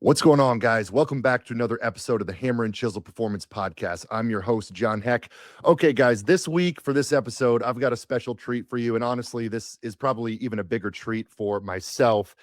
What's going on, guys? Welcome back to another episode of the Hammer and Chisel Performance Podcast. I'm your host, John Heck. Okay, guys, this week for this episode, I've got a special treat for you. And honestly, this is probably even a bigger treat for myself.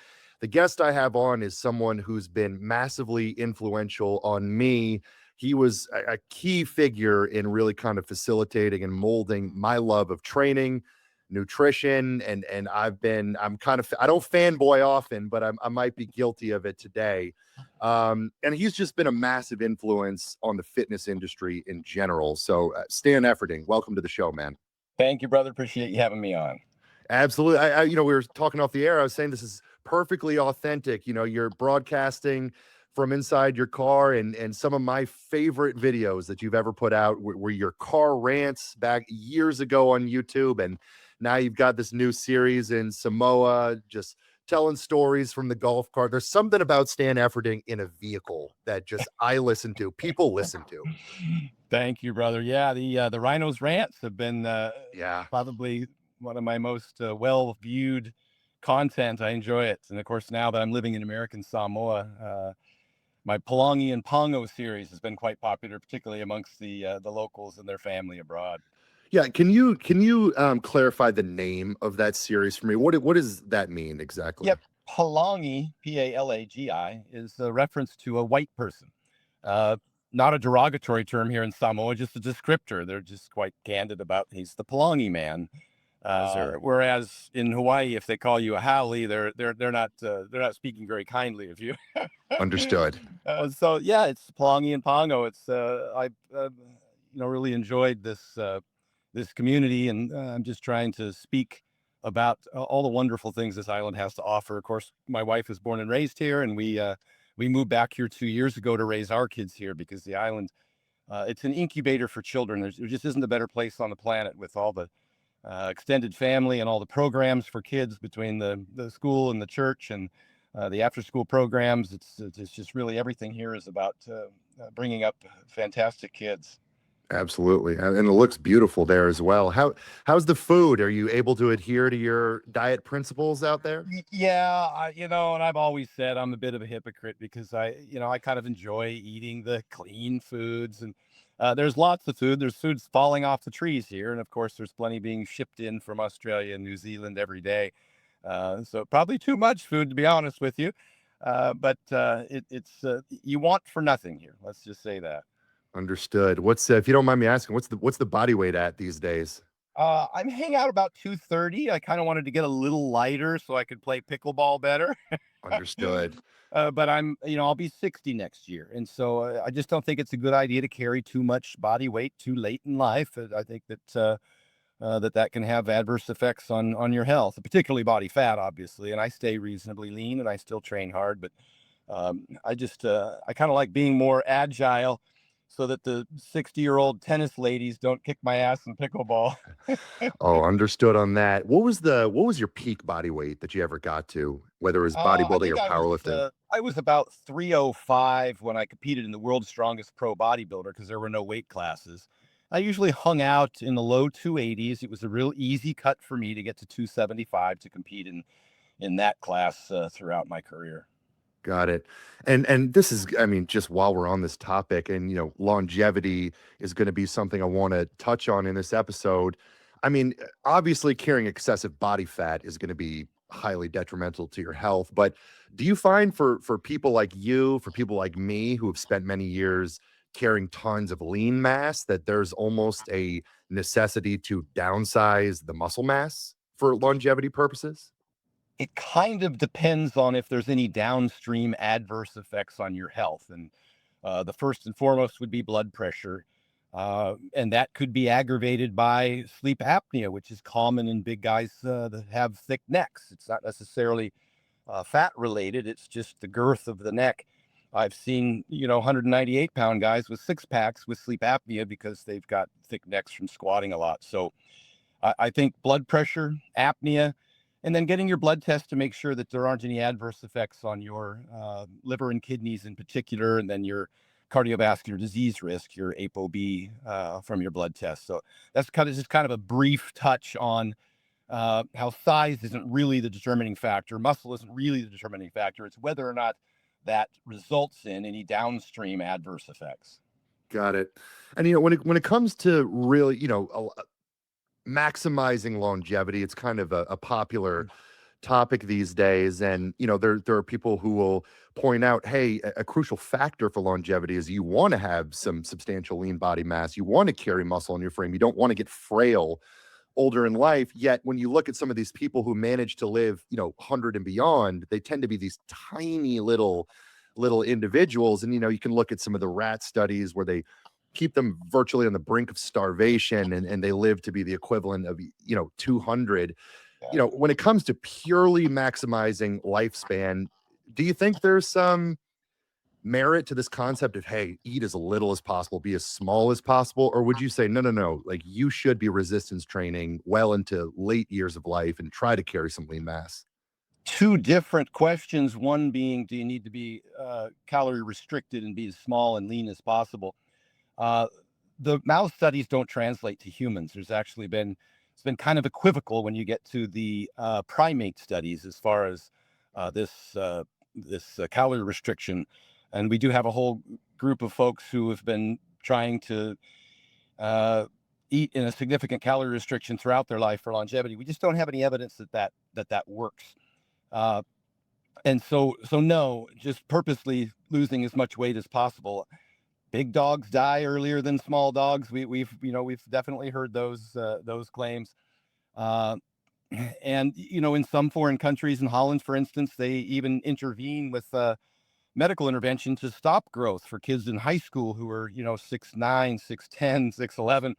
The guest I have on is someone who's been massively influential on me. He was a key figure in really kind of facilitating and molding my love of training, nutrition, and I'm kind of, I don't fanboy often, but I might be guilty of it today. And he's just been a massive influence on the fitness industry in general. So Stan Efferding, welcome to the show, man. Thank you, brother. Appreciate you having me on. Absolutely. We were talking off the air. I was saying this is perfectly authentic. You're broadcasting from inside your car, and some of my favorite videos that you've ever put out were your car rants back years ago on YouTube. And now you've got this new series in Samoa, just telling stories from the golf cart. There's something about Stan Efferding in a vehicle that just I listen to, people listen to. Thank you, brother. Yeah, the Rhino's rants have been probably one of my most well-viewed content. I enjoy it. And of course, now that I'm living in American Samoa, my Palongi and Pongo series has been quite popular, particularly amongst the locals and their family abroad. Yeah, can you clarify the name of that series for me? What does that mean exactly? Yep, Palongi, P-A-L-A-G-I, is a reference to a white person. Not a derogatory term here in Samoa, just a descriptor. They're just quite candid about he's the Palongi man. Whereas in Hawaii, if they call you a haole, they're not speaking very kindly of you. Understood. So yeah, it's Palongi and Pongo. It's I really enjoyed this community, and I'm just trying to speak about all the wonderful things this island has to offer. Of course, my wife was born and raised here, and we moved back here 2 years ago to raise our kids here because the island, it's an incubator for children. There just isn't a better place on the planet with all the extended family and all the programs for kids between the school and the church and the after-school programs. It's just really everything here is about bringing up fantastic kids. Absolutely. And it looks beautiful there as well. How's the food? Are you able to adhere to your diet principles out there? Yeah, and I've always said I'm a bit of a hypocrite because I kind of enjoy eating the clean foods, and there's lots of food. There's foods falling off the trees here, and of course there's plenty being shipped in from Australia and New Zealand every day. So probably too much food, to be honest with you. But it's you want for nothing here. Let's just say that. Understood. What's if you don't mind me asking, what's the body weight at these days? I'm hanging out about 230. I kind of wanted to get a little lighter so I could play pickleball better. Understood. But I'll be 60 next year. And so I just don't think it's a good idea to carry too much body weight too late in life. I think that that can have adverse effects on your health, particularly body fat, obviously. And I stay reasonably lean and I still train hard, but I kind of like being more agile so that the 60-year-old tennis ladies don't kick my ass in pickleball. Oh, understood on that. What was your peak body weight that you ever got to, whether it was I bodybuilding or think powerlifting? I was about 305 when I competed in the world's strongest pro bodybuilder because there were no weight classes. I usually hung out in the low 280s. It was a real easy cut for me to get to 275 to compete in that class throughout my career. Got it. And this is, I mean, just while we're on this topic, and longevity is going to be something I want to touch on in this episode. I mean, obviously carrying excessive body fat is going to be highly detrimental to your health, but do you find for people like you, for people like me who have spent many years carrying tons of lean mass, that there's almost a necessity to downsize the muscle mass for longevity purposes? It kind of depends on if there's any downstream adverse effects on your health. And the first and foremost would be blood pressure. And that could be aggravated by sleep apnea, which is common in big guys that have thick necks. It's not necessarily fat related, it's just the girth of the neck. I've seen, 198-pound guys with six packs with sleep apnea because they've got thick necks from squatting a lot. So I think blood pressure, apnea, and then getting your blood test to make sure that there aren't any adverse effects on your liver and kidneys in particular, and then your cardiovascular disease risk, your ApoB from your blood test. So that's just kind of a brief touch on how size isn't really the determining factor. Muscle isn't really the determining factor. It's whether or not that results in any downstream adverse effects. Got it. And when it comes to really, maximizing longevity, it's kind of a popular topic these days. And there are people who will point out, hey, a crucial factor for longevity is you want to have some substantial lean body mass. You want to carry muscle in your frame. You don't want to get frail older in life. Yet when you look at some of these people who manage to live 100 and beyond, they tend to be these tiny little individuals. And you can look at some of the rat studies where they keep them virtually on the brink of starvation, and they live to be the equivalent of 200. When it comes to purely maximizing lifespan, do you think there's some merit to this concept of, hey, eat as little as possible, be as small as possible? Or would you say, no, like you should be resistance training well into late years of life and try to carry some lean mass? Two different questions. One being, do you need to be calorie restricted and be as small and lean as possible? The mouse studies don't translate to humans. It's been kind of equivocal when you get to the primate studies as far as this calorie restriction. And we do have a whole group of folks who have been trying to eat in a significant calorie restriction throughout their life for longevity. We just don't have any evidence that works. And so no, just purposely losing as much weight as possible. Big dogs die earlier than small dogs. We've definitely heard those claims. And in some foreign countries, in Holland, for instance, they even intervene with medical intervention to stop growth for kids in high school who are 6'9", 6'10", 6'11".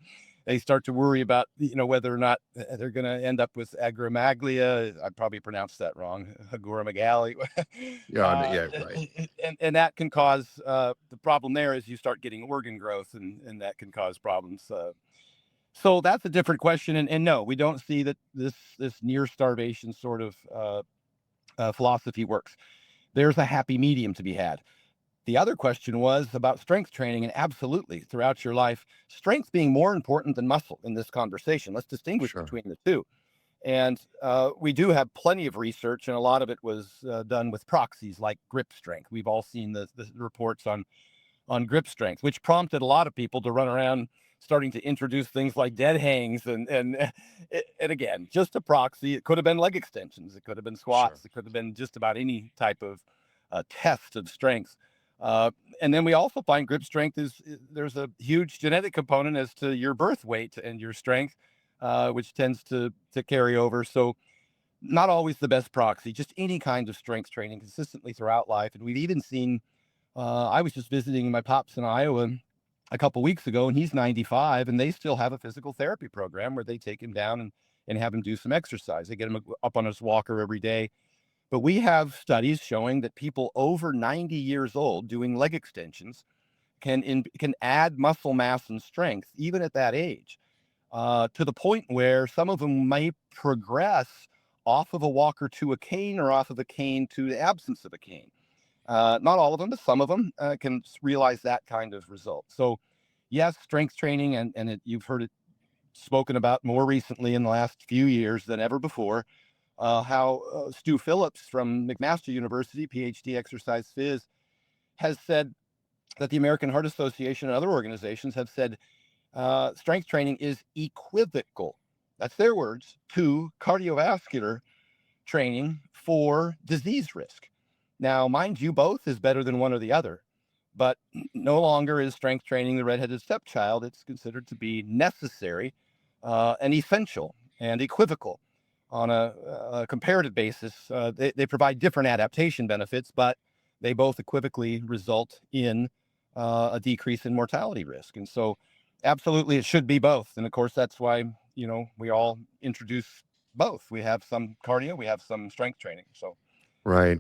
They start to worry about whether or not they're going to end up with acromegalia. I probably pronounced that wrong, acromegaly. Yeah, right. And that can cause the problem there is you start getting organ growth, and that can cause problems. So that's a different question. And no, we don't see that this near starvation sort of philosophy works. There's a happy medium to be had. The other question was about strength training, and absolutely, throughout your life, strength being more important than muscle in this conversation. Let's distinguish Sure. between the two. And we do have plenty of research, and a lot of it was done with proxies like grip strength. We've all seen the reports on grip strength, which prompted a lot of people to run around starting to introduce things like dead hangs and again, just a proxy. It could have been leg extensions, it could have been Sure. squats, it could have been just about any type of test of strength. And then we also find grip strength there's a huge genetic component as to your birth weight and your strength, which tends to carry over. So not always the best proxy, just any kind of strength training consistently throughout life. And we've even seen, I was just visiting my pops in Iowa a couple weeks ago, and he's 95, and they still have a physical therapy program where they take him down and have him do some exercise. They get him up on his walker every day. But we have studies showing that people over 90 years old doing leg extensions can add muscle mass and strength even at that age, to the point where some of them may progress off of a walker to a cane or off of a cane to the absence of a cane. Not all of them, but some of them can realize that kind of result. So yes, strength training, and you've heard it spoken about more recently in the last few years than ever before. How Stu Phillips from McMaster University, PhD exercise phys, has said that the American Heart Association and other organizations have said strength training is equivocal, that's their words, to cardiovascular training for disease risk. Now, mind you, both is better than one or the other, but no longer is strength training the redheaded stepchild. It's considered to be necessary and essential and equivocal on a comparative basis. They provide different adaptation benefits, but they both equivocally result in a decrease in mortality risk. And so absolutely it should be both. And of course, that's why, we all introduce both. We have some cardio, we have some strength training. So Right.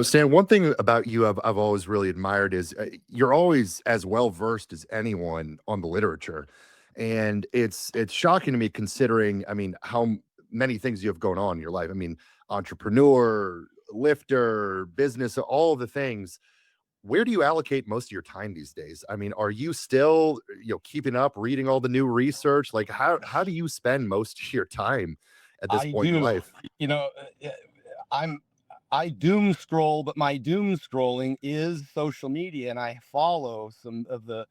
Stan, one thing about you I've always really admired is you're always as well versed as anyone on the literature. And it's shocking to me considering, how many things you have going on in your life. Entrepreneur, lifter, business, all the things. Where do you allocate most of your time these days? Are you still, keeping up, reading all the new research? Like how do you spend most of your time at this I point in do, life? you know, I'm I doom scroll, but my doom scrolling is social media, and I follow some of the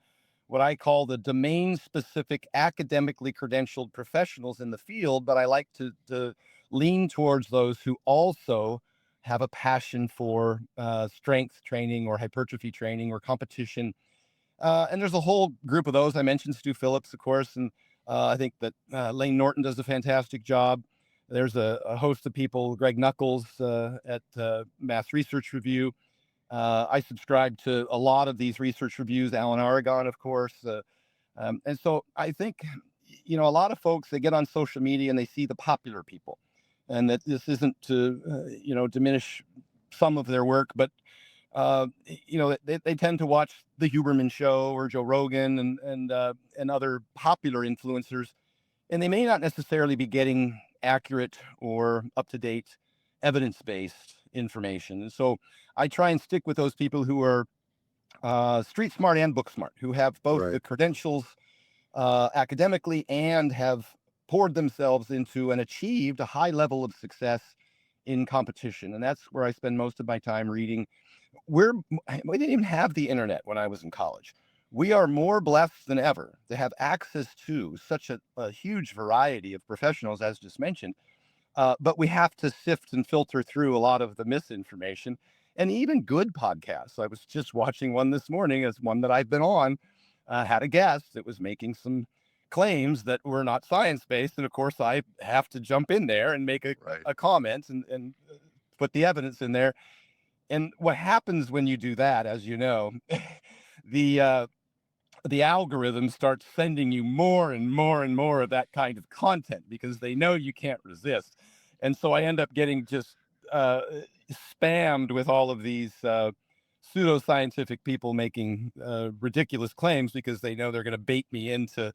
what I call the domain specific academically credentialed professionals in the field, but I like to lean towards those who also have a passion for strength training or hypertrophy training or competition. And there's a whole group of those. I mentioned Stu Phillips, of course, and I think that Lane Norton does a fantastic job. There's a host of people, Greg Knuckles at Mass Research Review. I subscribe to a lot of these research reviews, Alan Aragon, of course. And so I think, a lot of folks, they get on social media and they see the popular people. And that this isn't to, diminish some of their work, but, they tend to watch the Huberman Show or Joe Rogan and other popular influencers, and they may not necessarily be getting accurate or up-to-date evidence-based information. And so I try and stick with those people who are street smart and book smart, who have both the credentials academically and have poured themselves into and achieved a high level of success in competition. And that's where I spend most of my time reading. We didn't even have the internet when I was in college. We are more blessed than ever to have access to such a huge variety of professionals, as just mentioned. But we have to sift and filter through a lot of the misinformation and even good podcasts. I was just watching one this morning, as one that I've been on, had a guest that was making some claims that were not science-based. And of course, I have to jump in there and make a comment and put the evidence in there. And what happens when you do that, as you know, the algorithm starts sending you more and more and more of that kind of content because they know you can't resist. And so I end up getting just spammed with all of these pseudoscientific people making ridiculous claims because they know they're going to bait me into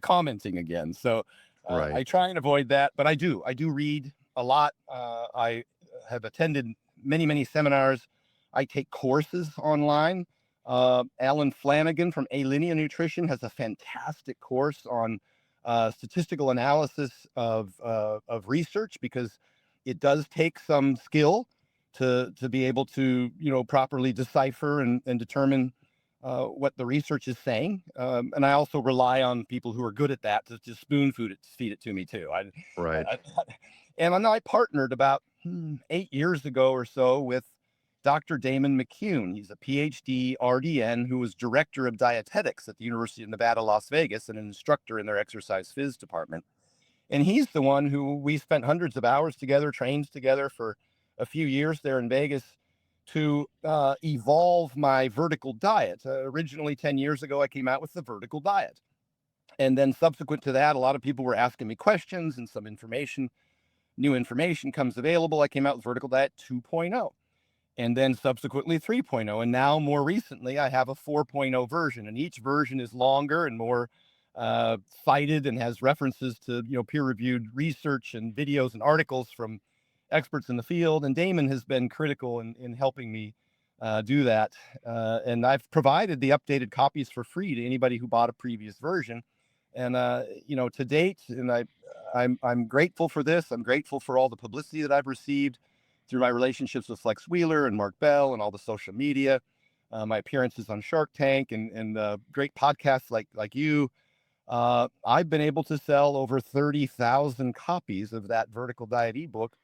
commenting again. So I try and avoid that, but I do read a lot. I have attended many seminars. I take courses online. Alan Flanagan from Alinea Nutrition has a fantastic course on statistical analysis of research, because it does take some skill to be able to properly decipher and determine what the research is saying. And I also rely on people who are good at that to just feed it to me too. And I partnered about 8 years ago or so with Dr. Damon McCune. He's a PhD RDN who was director of dietetics at the University of Nevada, Las Vegas, and an instructor in their exercise phys department. And he's the one who we spent hundreds of hours together, trained together for a few years there in Vegas to evolve my vertical diet. Originally, 10 years ago, I came out with the vertical diet. And then subsequent to that, a lot of people were asking me questions and some new information comes available. I came out with vertical diet 2.0. And then subsequently 3.0. And now more recently, I have a 4.0 version. And each version is longer and more cited and has references to peer-reviewed research and videos and articles from experts in the field. And Damon has been critical in helping me do that. And I've provided the updated copies for free to anybody who bought a previous version. And to date, and I'm grateful for this. I'm grateful for all the publicity that I've received through my relationships with Flex Wheeler and Mark Bell and all the social media, my appearances on Shark Tank and great podcasts like you. I've been able to sell over 30,000 copies of that vertical diet ebook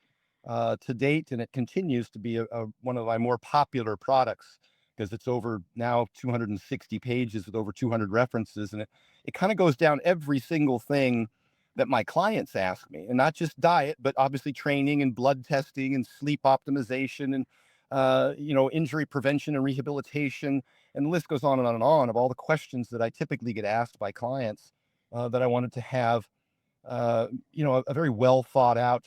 to date, and it continues to be one of my more popular products because it's over now 260 pages with over 200 references, and it kind of goes down every single thing that my clients ask me, and not just diet, but obviously training and blood testing and sleep optimization and injury prevention and rehabilitation, and the list goes on and on and on of all the questions that I typically get asked by clients that I wanted to have a very well thought out,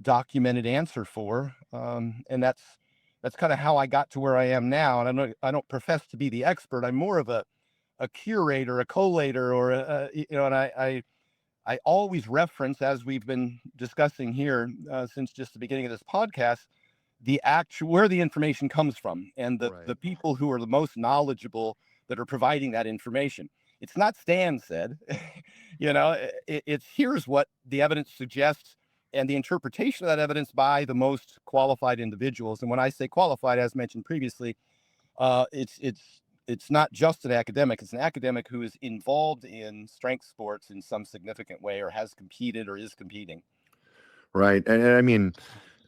documented answer for, and that's kind of how I got to where I am now. And I don't profess to be the expert. I'm more of a curator, a collator, or and I always reference, as we've been discussing here since just the beginning of this podcast, where the information comes from and the people who are the most knowledgeable that are providing that information. It's not Stan said, it's here's what the evidence suggests and the interpretation of that evidence by the most qualified individuals. And when I say qualified, as mentioned previously, it's not just an academic. It's an academic who is involved in strength sports in some significant way, or has competed or is competing. Right. And I mean,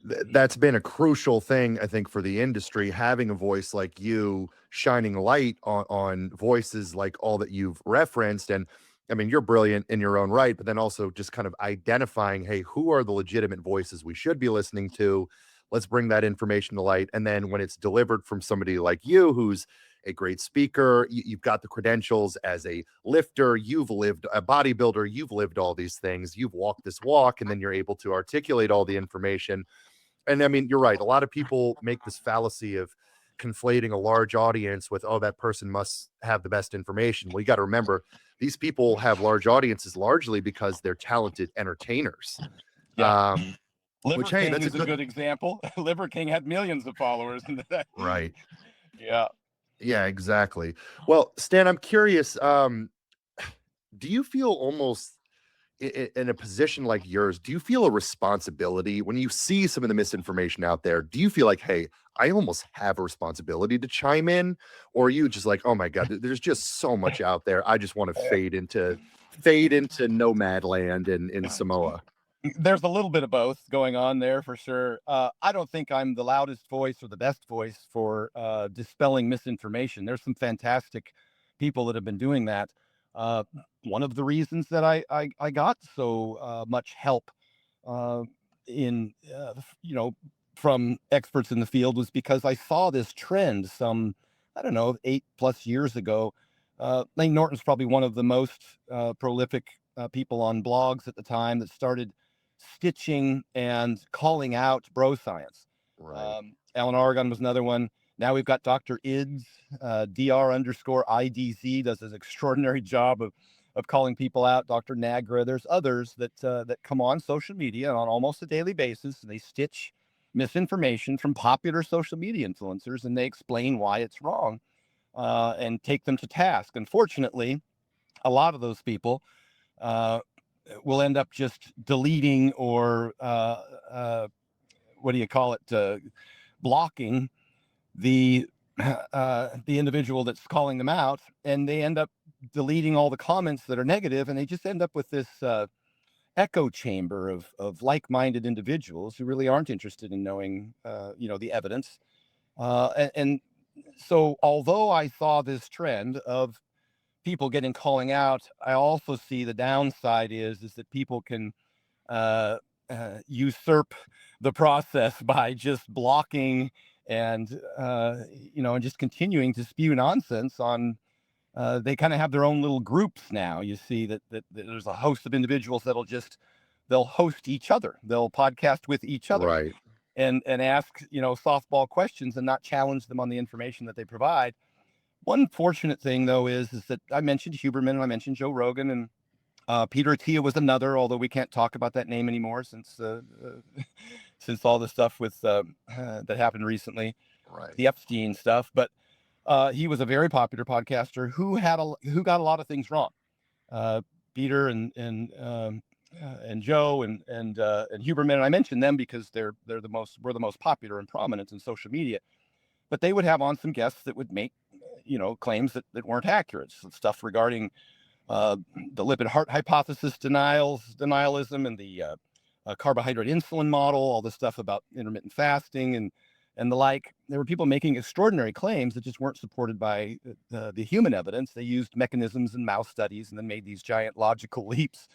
that's been a crucial thing, I think, for the industry, having a voice like you shining light on voices like all that you've referenced. And I mean, you're brilliant in your own right, but then also just kind of identifying, hey, who are the legitimate voices we should be listening to? Let's bring that information to light. And then when it's delivered from somebody like you, who's a great speaker, you've got the credentials as a lifter, you've lived a bodybuilder, you've lived all these things, you've walked this walk, and then you're able to articulate all the information. And I mean, you're right. A lot of people make this fallacy of conflating a large audience with, oh, that person must have the best information. Well, you got to remember, these people have large audiences largely because they're talented entertainers. Yeah. Which, Liver hey, King that's a is a good, good example. Liver King had millions of followers. right. Yeah. Yeah, exactly. Well, Stan, I'm curious. Do you feel almost in a position like yours, do you feel a responsibility when you see some of the misinformation out there? Do you feel like, hey, I almost have a responsibility to chime in? Or are you just like, oh my God, there's just so much out there. I just want to fade into nomad land in Samoa. There's a little bit of both going on there for sure. I don't think I'm the loudest voice or the best voice for dispelling misinformation. There's some fantastic people that have been doing that. Uh, One of the reasons that I got so much help uh, from experts in the field was because I saw this trend some, I don't know, 8+ years ago. Lane Norton's probably one of the most prolific people on blogs at the time that started stitching and calling out bro science. Right. Alan Oregon was another one. Now we've got Dr. Ids, Dr_IDZ does an extraordinary job of calling people out. Dr. Nagra. There's others that come on social media on almost a daily basis. And they stitch misinformation from popular social media influencers, and they explain why it's wrong and take them to task. Unfortunately, a lot of those people uh, will end up just deleting or what do you call it? Blocking the individual that's calling them out, and they end up deleting all the comments that are negative, and they just end up with this echo chamber of like-minded individuals who really aren't interested in knowing the evidence. And so although I saw this trend of people getting calling out, I also see the downside is that people can uh, usurp the process by just blocking and and just continuing to spew nonsense on. They kind of have their own little groups now. You see that there's a host of individuals they'll host each other. They'll podcast with each other Right. and ask softball questions and not challenge them on the information that they provide. One fortunate thing though is that I mentioned Huberman and I mentioned Joe Rogan, and Peter Attia was another, although we can't talk about that name anymore since since all the stuff with that happened recently, Right. the Epstein stuff. But he was a very popular podcaster who got a lot of things wrong. Uh, Peter and Joe and Huberman, and I mentioned them because we're the most popular and prominent in social media. But they would have on some guests that would make claims that weren't accurate, so stuff regarding uh, the lipid heart hypothesis denialism, and the carbohydrate insulin model, all this stuff about intermittent fasting and the like. There were people making extraordinary claims that just weren't supported by the human evidence. They used mechanisms and mouse studies and then made these giant logical leaps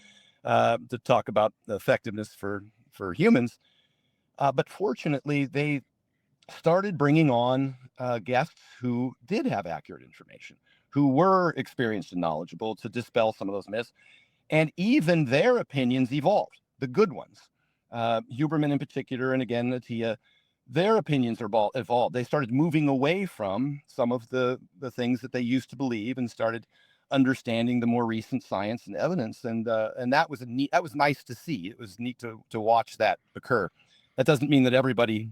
to talk about the effectiveness for humans. But fortunately, they started bringing on guests who did have accurate information, who were experienced and knowledgeable to dispel some of those myths. And even their opinions evolved, the good ones. Huberman in particular, and again, Attia, their opinions are evolved. They started moving away from some of the things that they used to believe and started understanding the more recent science and evidence. And that was that was nice to see. It was neat to watch that occur. That doesn't mean that everybody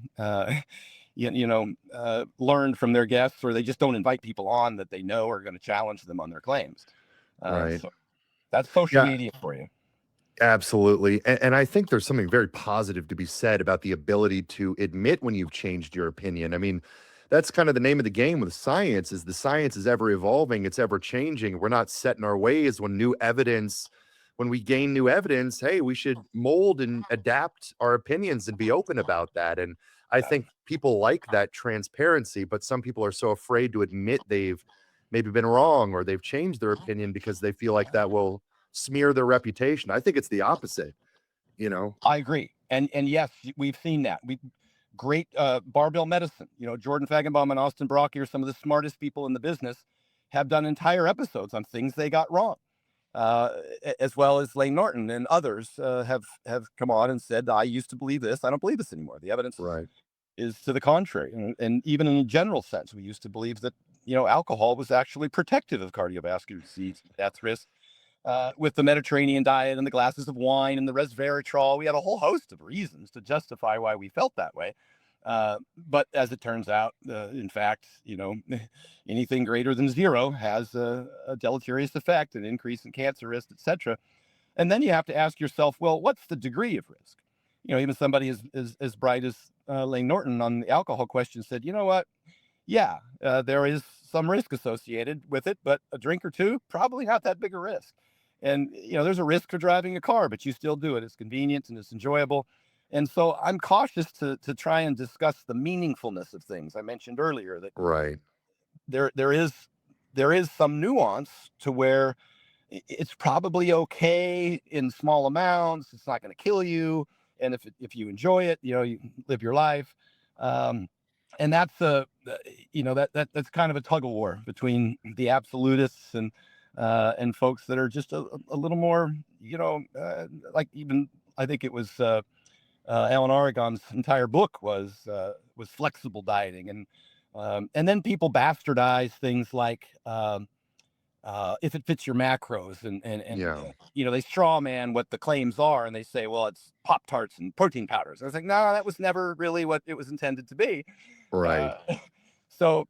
learned from their guests, or they just don't invite people on that they know are going to challenge them on their claims. Right. So that's social Yeah. media for you. Absolutely. And I think there's something very positive to be said about the ability to admit when you've changed your opinion. I mean, that's kind of the name of the game with science is the science is ever evolving, it's ever changing. We're not set in our ways when we gain new evidence, hey, we should mold and adapt our opinions and be open about that. And I think people like that transparency, but some people are so afraid to admit they've maybe been wrong or they've changed their opinion because they feel like that will smear their reputation. I think it's the opposite, you know? I agree. And yes, we've seen that. We great barbell medicine. You know, Jordan Fagenbaum and Austin Brocky are some of the smartest people in the business, have done entire episodes on things they got wrong. As well as Lane Norton and others have come on and said, I used to believe this. I don't believe this anymore. The evidence Right. is to the contrary. And even in a general sense, we used to believe that, you know, alcohol was actually protective of cardiovascular disease, death risk. With the Mediterranean diet and the glasses of wine and the resveratrol, we had a whole host of reasons to justify why we felt that way. But as it turns out, in fact, you know, anything greater than zero has a deleterious effect, an increase in cancer risk, etc. And then you have to ask yourself, well, what's the degree of risk? You know, even somebody as bright as Lane Norton on the alcohol question said, you know what? Yeah, there is some risk associated with it, but a drink or two, probably not that big a risk. And, you know, there's a risk for driving a car, but you still do it. It's convenient and it's enjoyable. And so I'm cautious to try and discuss the meaningfulness of things. I mentioned earlier that Right. there there is there is some nuance to where it's probably okay in small amounts. It's not going to kill you, and if you enjoy it, you know, you live your life. Um, and that's you know, that's kind of a tug of war between the absolutists and folks that are just a little more, you know, like even I think it was Alan Aragon's entire book was flexible dieting, and then people bastardize things like if it fits your macros, and Yeah. you know, they straw man what the claims are, and they say, well, it's Pop Tarts and protein powders. I was like, no, that was never really what it was intended to be. Right. Uh, so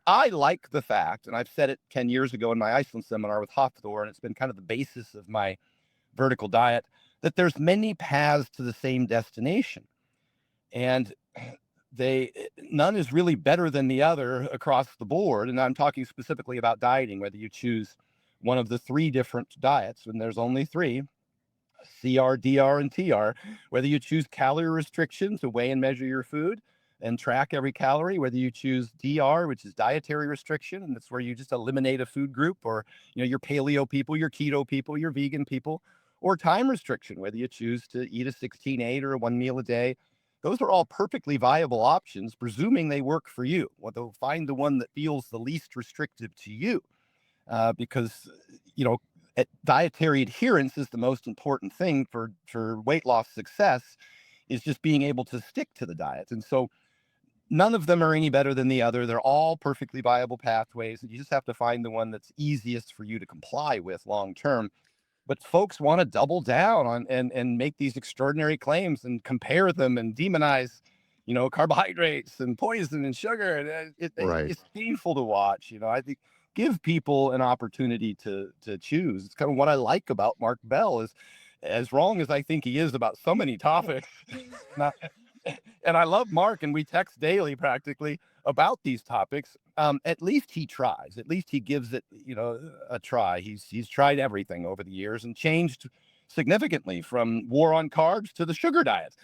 I like the fact, and I've said it 10 years ago in my Iceland seminar with Hafthor, and it's been kind of the basis of my vertical diet, that there's many paths to the same destination. And they none is really better than the other across the board. And I'm talking specifically about dieting, whether you choose one of the three different diets, and there's only three: CR, DR, and TR. Whether you choose calorie restriction to weigh and measure your food and track every calorie, whether you choose DR, which is dietary restriction, and that's where you just eliminate a food group, or, you know, your paleo people, your keto people, your vegan people, or time restriction, whether you choose to eat a 16/8 or a one meal a day. Those are all perfectly viable options, presuming they work for you. Well, they'll find the one that feels the least restrictive to you, because, you know, dietary adherence is the most important thing for weight loss success, is just being able to stick to the diet. And so none of them are any better than the other. They're all perfectly viable pathways, and you just have to find the one that's easiest for you to comply with long term. But folks want to double down on and make these extraordinary claims and compare them and demonize, you know, carbohydrates and poison and sugar. And Right. it's painful to watch. You know, I think give people an opportunity to choose. It's kind of what I like about Mark Bell, is as wrong as I think he is about so many topics. Not, and I love Mark, and we text daily practically about these topics. At least he tries. At least he gives it, you know, a try. He's tried everything over the years and changed significantly from war on carbs to the sugar diet.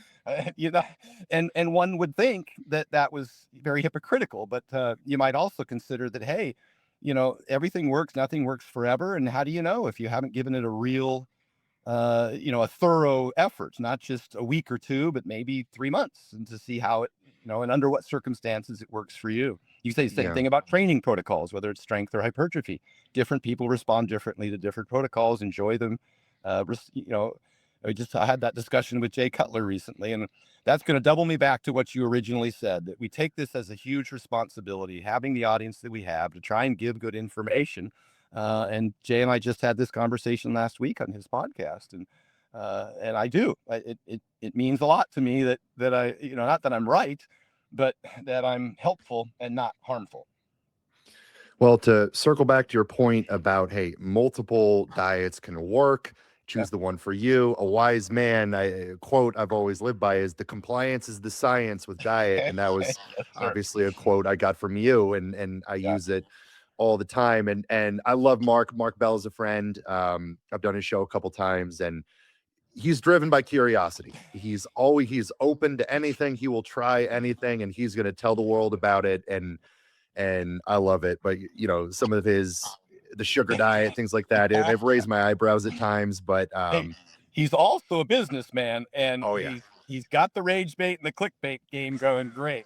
You know, and one would think that that was very hypocritical, but you might also consider that, hey, you know, everything works, nothing works forever, and how do you know if you haven't given it a real you know, a thorough effort, not just a week or two, but maybe 3 months, and to see how it, you know, and under what circumstances it works for you. You say the same Yeah. thing about training protocols, whether it's strength or hypertrophy. Different people respond differently to different protocols, enjoy them. You know, I had that discussion with Jay Cutler recently, and that's going to double me back to what you originally said, that we take this as a huge responsibility, having the audience that we have, to try and give good information. And Jay and I just had this conversation last week on his podcast, and I do. It means a lot to me that I, you know, not that I'm right, but that I'm helpful and not harmful. Well, to circle back to your point about, hey, multiple diets can work, choose the one for you. A wise man, a quote I've always lived by is the compliance is the science with diet. And that was Yes, sir. obviously a quote I got from you, and I Yeah. use it all the time. And I love Mark. Mark Bell is a friend. I've done his show a couple times, and he's driven by curiosity. He's open to anything. He will try anything, and he's going to tell the world about it. And I love it. But you know, some of the sugar diet, things like that, they've raised my eyebrows at times. But Hey, he's also a businessman, and oh yeah, he's got the rage bait and the clickbait game going great.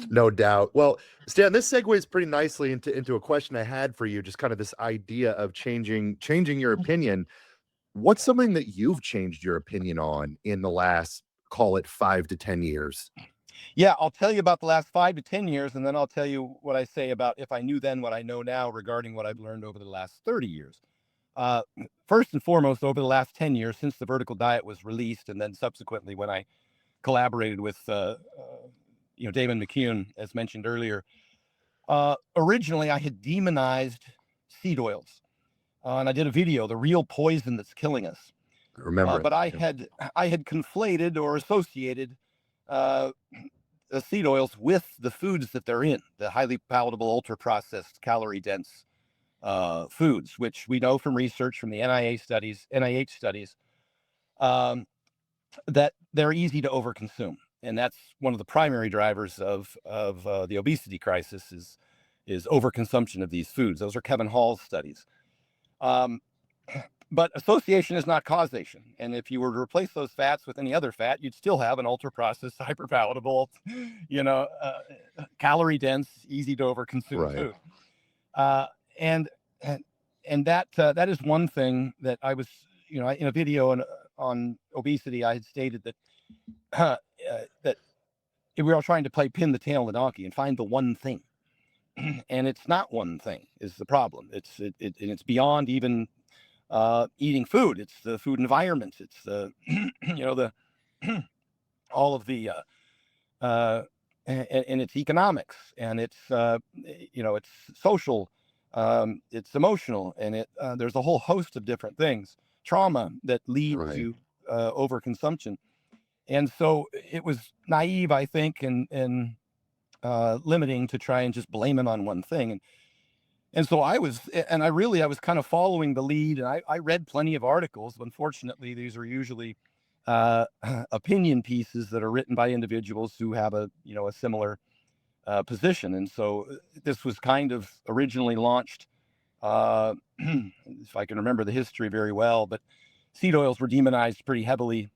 no doubt. Well, Stan, this segues pretty nicely into a question I had for you. Just kind of this idea of changing your opinion. What's something that you've changed your opinion on in the last, call it 5 to 10 years? Yeah, I'll tell you about the last 5 to 10 years, and then I'll tell you what I say about if I knew then what I know now regarding what I've learned over the last 30 years. Uh, First and foremost, over the last 10 years, since the vertical diet was released, and then subsequently when I collaborated with Damon McCune, as mentioned earlier, originally I had demonized seed oils. And I did a video, "The Real Poison That's Killing Us." I remember it. But I Yeah. had conflated or associated uh, the seed oils with the foods that they're in, the highly palatable, ultra processed, calorie dense foods, which we know from research from the NIH studies, um, that they're easy to overconsume, and that's one of the primary drivers of the obesity crisis is overconsumption of these foods. Those are Kevin Hall's studies. Um, but association is not causation. And if you were to replace those fats with any other fat, you'd still have an ultra processed, hyper palatable, calorie dense, easy to overconsume Right. food. Uh, and and that is one thing that I was, in a video on obesity, I had stated that that we were all trying to play pin the tail on the donkey and find the one thing, and it's not one thing is the problem. And it's beyond even eating food. It's the food environment. It's the the all of the and it's economics, and it's social, it's emotional, and there's a whole host of different things, trauma that lead Right. to overconsumption. And so it was naive, I think, and limiting to try and just blame it on one thing. And so I was kind of following the lead, and I read plenty of articles. Unfortunately, these are usually uh, opinion pieces that are written by individuals who have a similar position. And so this was kind of originally launched, if I can remember the history very well, but seed oils were demonized pretty heavily,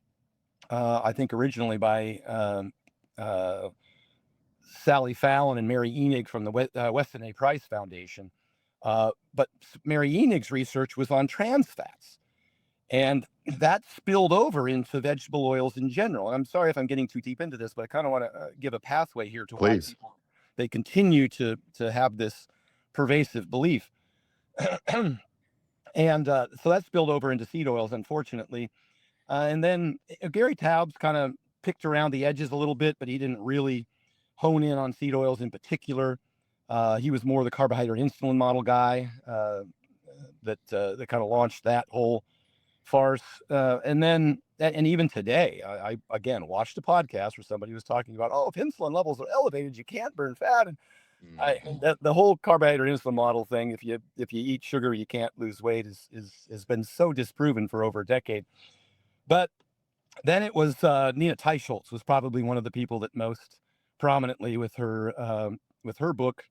I think originally by Sally Fallon and Mary Enig from the Weston A. Price Foundation. But Mary Enig's research was on trans fats, and that spilled over into vegetable oils in general. And I'm sorry if I'm getting too deep into this, but I kind of want to give a pathway here to why Please. they continue to have this pervasive belief. And so that spilled over into seed oils, unfortunately. And then Gary Taubes kind of picked around the edges a little bit, but he didn't really hone in on seed oils in particular. He was more the carbohydrate insulin model guy that kind of launched that whole farce. And even today, I again watched a podcast where somebody was talking about, oh, if insulin levels are elevated, you can't burn fat. And the whole carbohydrate insulin model thing, if you eat sugar, you can't lose weight, has been so disproven for over a decade. But then it was Nina Teicholz was probably one of the people that most prominently with her book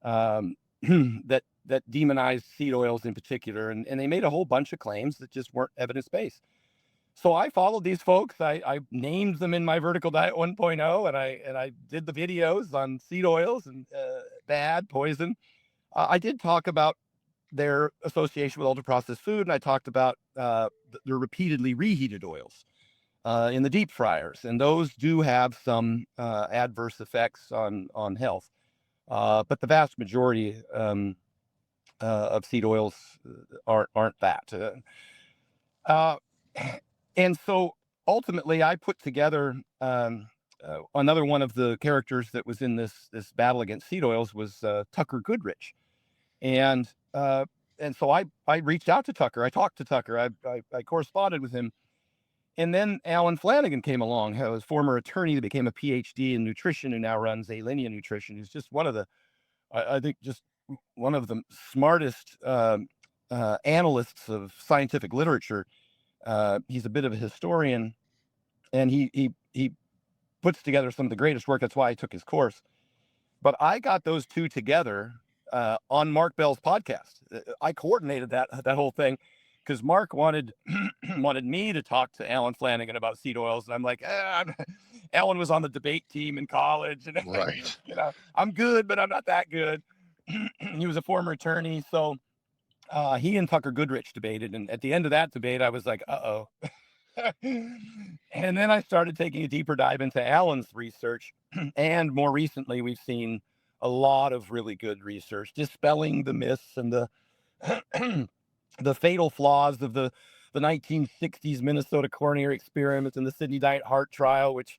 that demonized seed oils in particular, and they made a whole bunch of claims that just weren't evidence based. So I followed these folks. I named them in my Vertical Diet 1.0, and I did the videos on seed oils and bad poison. I did talk about their association with ultra processed food, and I talked about the repeatedly reheated oils in the deep fryers, and those do have some adverse effects on health. But the vast majority of seed oils aren't that. And so ultimately, I put together another one of the characters that was in this battle against seed oils was Tucker Goodrich, and so I reached out to Tucker. I talked to Tucker. I corresponded with him. And then Alan Flanagan came along, who was former attorney that became a PhD in nutrition and now runs Alinea Nutrition. He's just one of the, I think, just one of the smartest analysts of scientific literature. He's a bit of a historian, and he puts together some of the greatest work. That's why I took his course. But I got those two together on Mark Bell's podcast. I coordinated that whole thing because Mark wanted wanted me to talk to Alan Flanagan about seed oils, and I'm like, Alan was on the debate team in college, and Right. I'm good, but I'm not that good. He was a former attorney, so he and Tucker Goodrich debated, and at the end of that debate, I was like, uh-oh. And then I started taking a deeper dive into Alan's research, and more recently, we've seen a lot of really good research dispelling the myths and the the fatal flaws of the 1960s Minnesota coronary experiment and the Sydney Diet Heart trial, which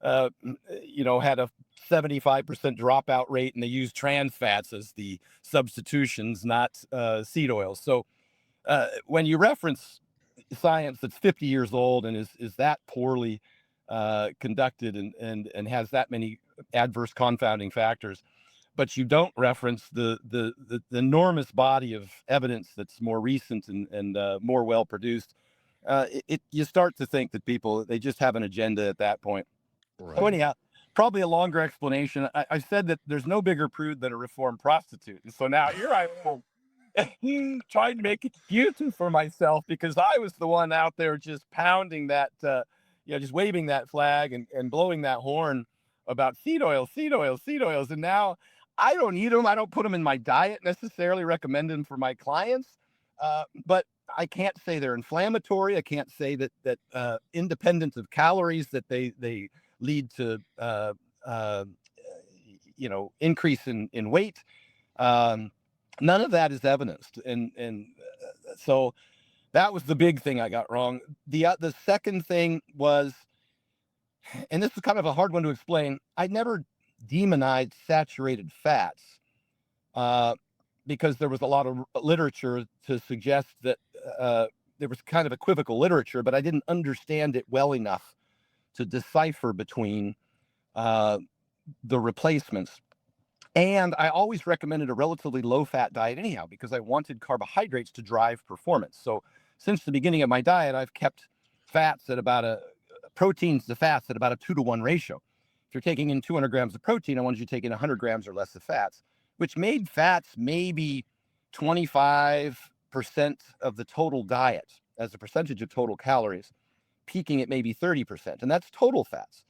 had a 75% dropout rate, and they used trans fats as the substitutions, not seed oils. So when you reference science that's 50 years old and is that poorly conducted and has that many adverse confounding factors, but you don't reference the enormous body of evidence that's more recent and more well produced, you start to think that they just have an agenda at that point. Right. So anyhow, probably a longer explanation. I said that there's no bigger prude than a reformed prostitute, and so now here I am trying to make excuses for myself because I was the one out there just pounding that, just waving that flag and blowing that horn about seed oils, and now I don't eat them. I don't put them in my diet necessarily, recommend them for my clients. But I can't say they're inflammatory. I can't say that independent of calories that they lead to increase in weight. None of that is evidenced, and so that was the big thing I got wrong. The second thing was, and this is kind of a hard one to explain, I never demonized saturated fats because there was a lot of literature to suggest that there was kind of equivocal literature, but I didn't understand it well enough to decipher between the replacements. And I always recommended a relatively low-fat diet anyhow, because I wanted carbohydrates to drive performance. So since the beginning of my diet, I've kept fats at about proteins to fats at about a 2-to-1 ratio. If you're taking in 200 grams of protein, I wanted you to take in 100 grams or less of fats, which made fats maybe 25% of the total diet as a percentage of total calories, peaking at maybe 30%. And that's total fats.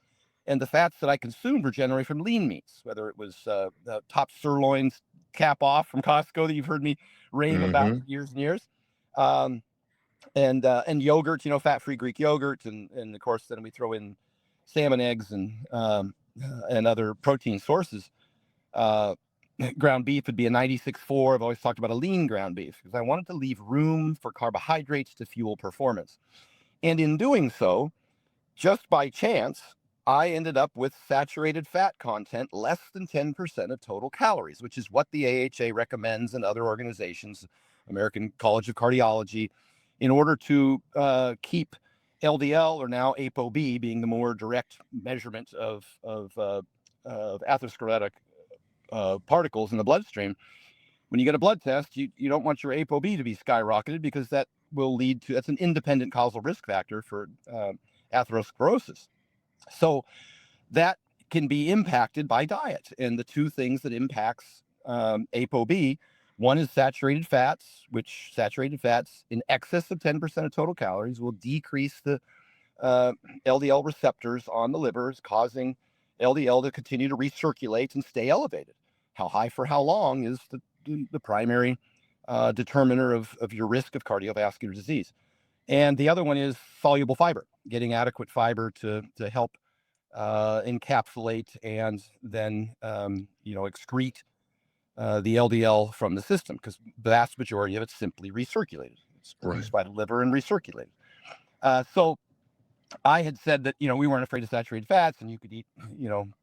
And the fats that I consumed were generally from lean meats, whether it was the top sirloins cap off from Costco that you've heard me rave about for years and years, and yogurt, fat-free Greek yogurt, and of course then we throw in salmon, eggs, and other protein sources. Ground beef would be a 96.4. I've always talked about a lean ground beef because I wanted to leave room for carbohydrates to fuel performance. And in doing so, just by chance, I ended up with saturated fat content less than 10% of total calories, which is what the AHA recommends and other organizations, American College of Cardiology, in order to keep LDL, or now ApoB, being the more direct measurement of atherosclerotic particles in the bloodstream. When you get a blood test, you don't want your ApoB to be skyrocketed because that will lead to, that's an independent causal risk factor for atherosclerosis. So that can be impacted by diet. And the two things that impacts ApoB, one is saturated fats, which saturated fats in excess of 10% of total calories will decrease the LDL receptors on the livers, causing LDL to continue to recirculate and stay elevated. How high for how long is the primary determiner of your risk of cardiovascular disease. And the other one is soluble fiber, getting adequate fiber to help encapsulate and then excrete the LDL from the system, because the vast majority of it's simply recirculated. It's produced by the liver and recirculated. So I had said that we weren't afraid of saturated fats and you could eat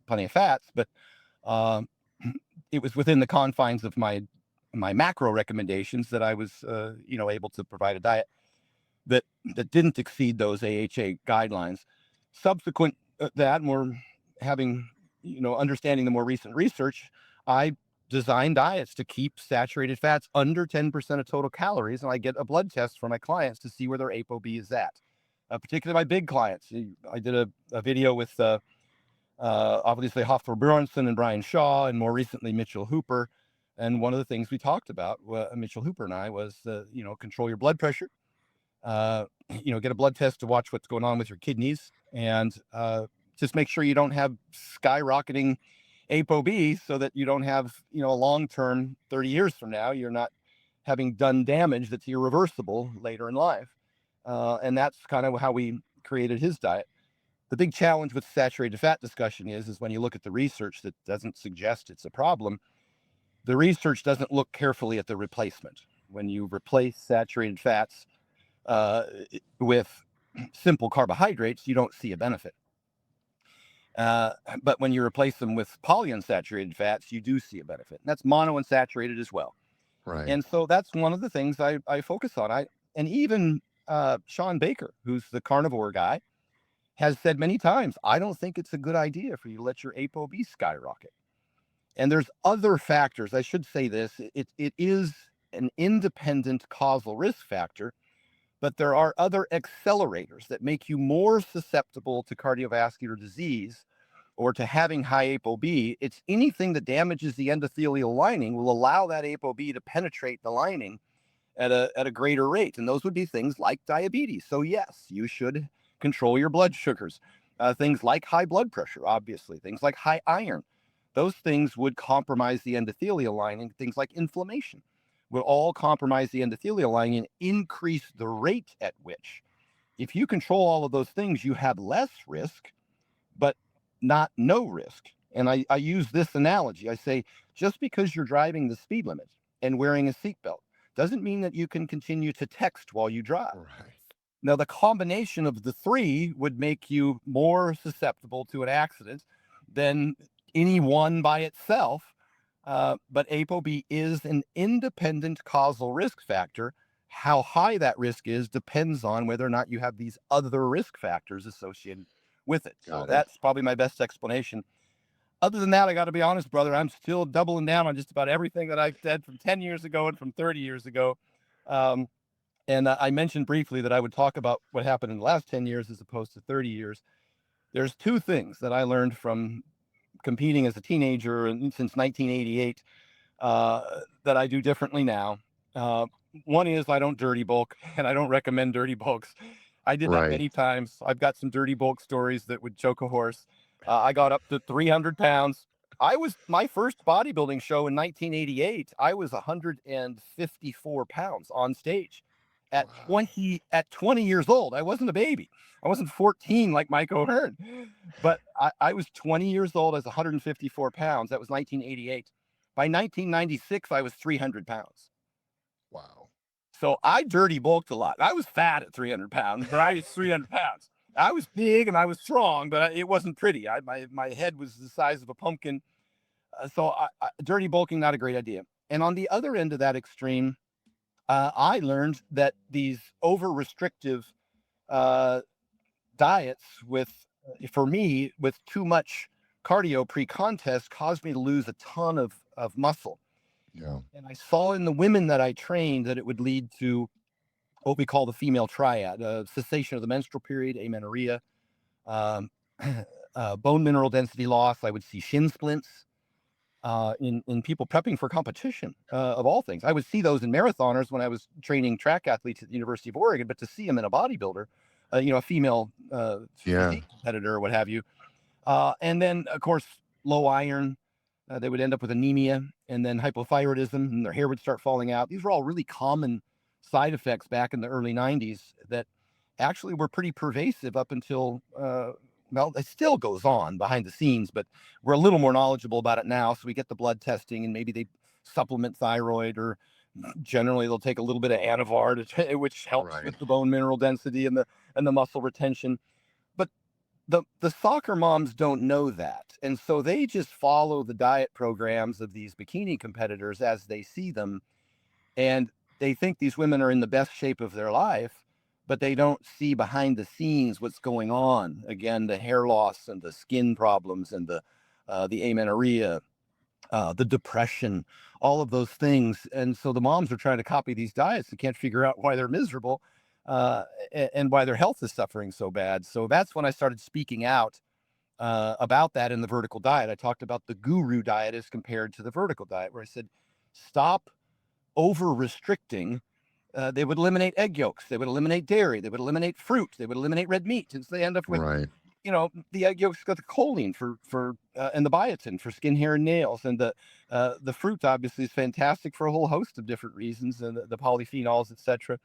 plenty of fats, but it was within the confines of my my macro recommendations that I was, able to provide a diet that didn't exceed those AHA guidelines. Subsequent that, and we're having, understanding the more recent research, I design diets to keep saturated fats under 10% of total calories, and I get a blood test for my clients to see where their ApoB is at. Particularly my big clients. I did a video with obviously Hoffer Bjornsson and Brian Shaw, and more recently Mitchell Hooper. And one of the things we talked about, Mitchell Hooper and I, was control your blood pressure. Get a blood test to watch what's going on with your kidneys, and just make sure you don't have skyrocketing ApoB, so that you don't have, a long-term 30 years from now, you're not having done damage that's irreversible later in life. And that's kind of how we created his diet. The big challenge with saturated fat discussion is when you look at the research that doesn't suggest it's a problem, the research doesn't look carefully at the replacement. When you replace saturated fats with simple carbohydrates, you don't see a benefit. But when you replace them with polyunsaturated fats, you do see a benefit. And that's monounsaturated as well. Right. And so that's one of the things I focus on. And even Sean Baker, who's the carnivore guy, has said many times, I don't think it's a good idea for you to let your ApoB skyrocket. And there's other factors. I should say this. It is an independent causal risk factor, but there are other accelerators that make you more susceptible to cardiovascular disease or to having high ApoB. It's anything that damages the endothelial lining will allow that ApoB to penetrate the lining at a greater rate. And those would be things like diabetes. So yes, you should control your blood sugars. Things like high blood pressure, obviously, things like high iron. Those things would compromise the endothelial lining. Things like inflammation will all compromise the endothelial lining and increase the rate at which. If you control all of those things, you have less risk, but not no risk. And I use this analogy. I say, just because you're driving the speed limit and wearing a seatbelt doesn't mean that you can continue to text while you drive. Right. Now, the combination of the three would make you more susceptible to an accident than any one by itself. But ApoB is an independent causal risk factor. How high that risk is depends on whether or not you have these other risk factors associated with it. So that's probably my best explanation. Other than that, I got to be honest, brother, I'm still doubling down on just about everything that I've said from 10 years ago and from 30 years ago. And I mentioned briefly that I would talk about what happened in the last 10 years as opposed to 30 years. There's two things that I learned from competing as a teenager and since 1988 that I do differently now. One is I don't dirty bulk, and I don't recommend dirty bulks. I did that Right. many times. I've got some dirty bulk stories that would choke a horse. I got up to 300 pounds. My first bodybuilding show in 1988. I was 154 pounds on stage at Wow. 20 years old. I wasn't a baby. I wasn't 14 like Mike O'Hearn, but I was 20 years old as 154 pounds. That was 1988. By 1996, I was 300 pounds. Wow. So I dirty bulked a lot. I was fat at 300 pounds, but I was 300 pounds. I was big and I was strong, but it wasn't pretty. My head was the size of a pumpkin. So dirty bulking, not a great idea. And on the other end of that extreme, I learned that these over restrictive diets for me, with too much cardio pre-contest caused me to lose a ton of muscle. Yeah. And I saw in the women that I trained that it would lead to what we call the female triad, cessation of the menstrual period, amenorrhea, um, bone mineral density loss. I would see shin splints in people prepping for competition, of all things. I would see those in marathoners when I was training track athletes at the University of Oregon, but to see them in a bodybuilder, a female physique competitor or what have you. And then, of course, low iron. They would end up with anemia and then hypothyroidism, and their hair would start falling out. These were all really common side effects back in the early 90s that actually were pretty pervasive up until, well, it still goes on behind the scenes, but we're a little more knowledgeable about it now. So we get the blood testing, and maybe they supplement thyroid, or generally they'll take a little bit of Anavar, which helps with the bone mineral density and the muscle retention. But the soccer moms don't know that. And so they just follow the diet programs of these bikini competitors as they see them. And they think these women are in the best shape of their life, but they don't see behind the scenes what's going on. Again, the hair loss and the skin problems and the amenorrhea, the depression, all of those things. And so the moms are trying to copy these diets and can't figure out why they're miserable, and why their health is suffering so bad. So that's when I started speaking out about that in the vertical diet. I talked about the guru diet as compared to the vertical diet, where I said, stop over restricting. They would eliminate egg yolks. They would eliminate dairy. They would eliminate fruit. They would eliminate red meat. And so they end up with, Right. the egg yolks got the choline for and the biotin for skin, hair, and nails. And the fruit obviously is fantastic for a whole host of different reasons, and the polyphenols, etc.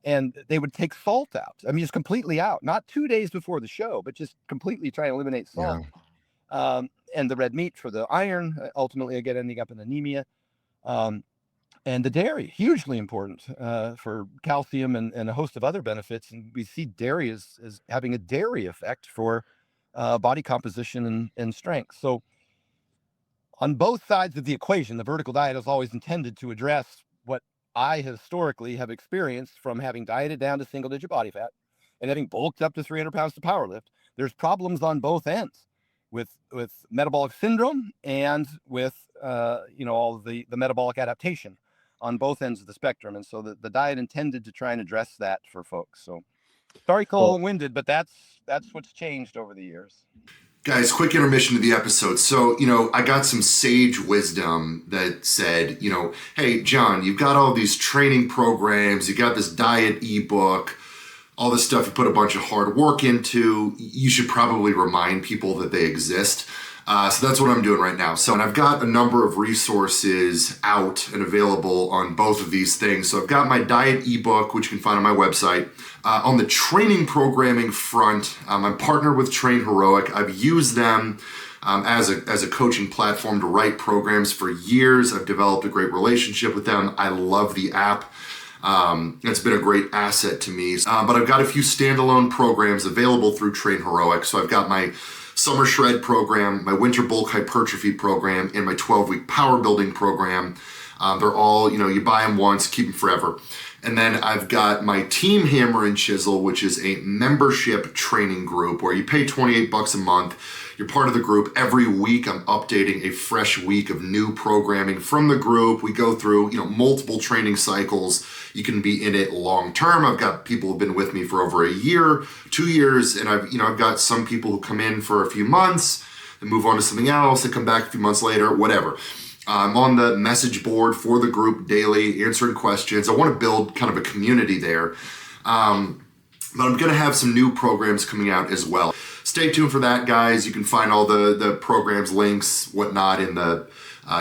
And they would take salt out. I mean, just completely out, not 2 days before the show, but just completely try and eliminate salt. Yeah. And the red meat for the iron, ultimately again ending up in anemia. And the dairy, hugely important for calcium and a host of other benefits. And we see dairy as having a dairy effect for body composition and strength. So on both sides of the equation, the vertical diet is always intended to address what I historically have experienced from having dieted down to single digit body fat and having bulked up to 300 pounds to powerlift. There's problems on both ends with metabolic syndrome and with all of the metabolic adaptation on both ends of the spectrum. And so the diet intended to try and address that for folks. So sorry, long-winded, but that's what's changed over the years. Guys, quick intermission to the episode. So, I got some sage wisdom that said, hey, John, you've got all these training programs, you got this diet ebook, all this stuff you put a bunch of hard work into. You should probably remind people that they exist. So that's what I'm doing right now. And I've got a number of resources out and available on both of these things. So I've got my diet ebook, which you can find on my website. On the training programming front, I'm partnered with Train Heroic. I've used them as a coaching platform to write programs for years. I've developed a great relationship with them. I love the app. It's been a great asset to me. But I've got a few standalone programs available through Train Heroic. So I've got my Summer Shred program, my Winter Bulk Hypertrophy program, and my 12-week power building program. They're all, you buy them once, keep them forever. And then I've got my Team Hammer and Chisel, which is a membership training group where you pay $28 a month. You're part of the group. Every week I'm updating a fresh week of new programming from the group. We go through, multiple training cycles. You can be in it long term. I've got people who've been with me for over a year, 2 years, and I've got some people who come in for a few months and move on to something else and come back a few months later, whatever. I'm on the message board for the group daily, answering questions. I want to build kind of a community there. But I'm going to have some new programs coming out as well. Stay tuned for that, guys. You can find all the programs, links, whatnot in the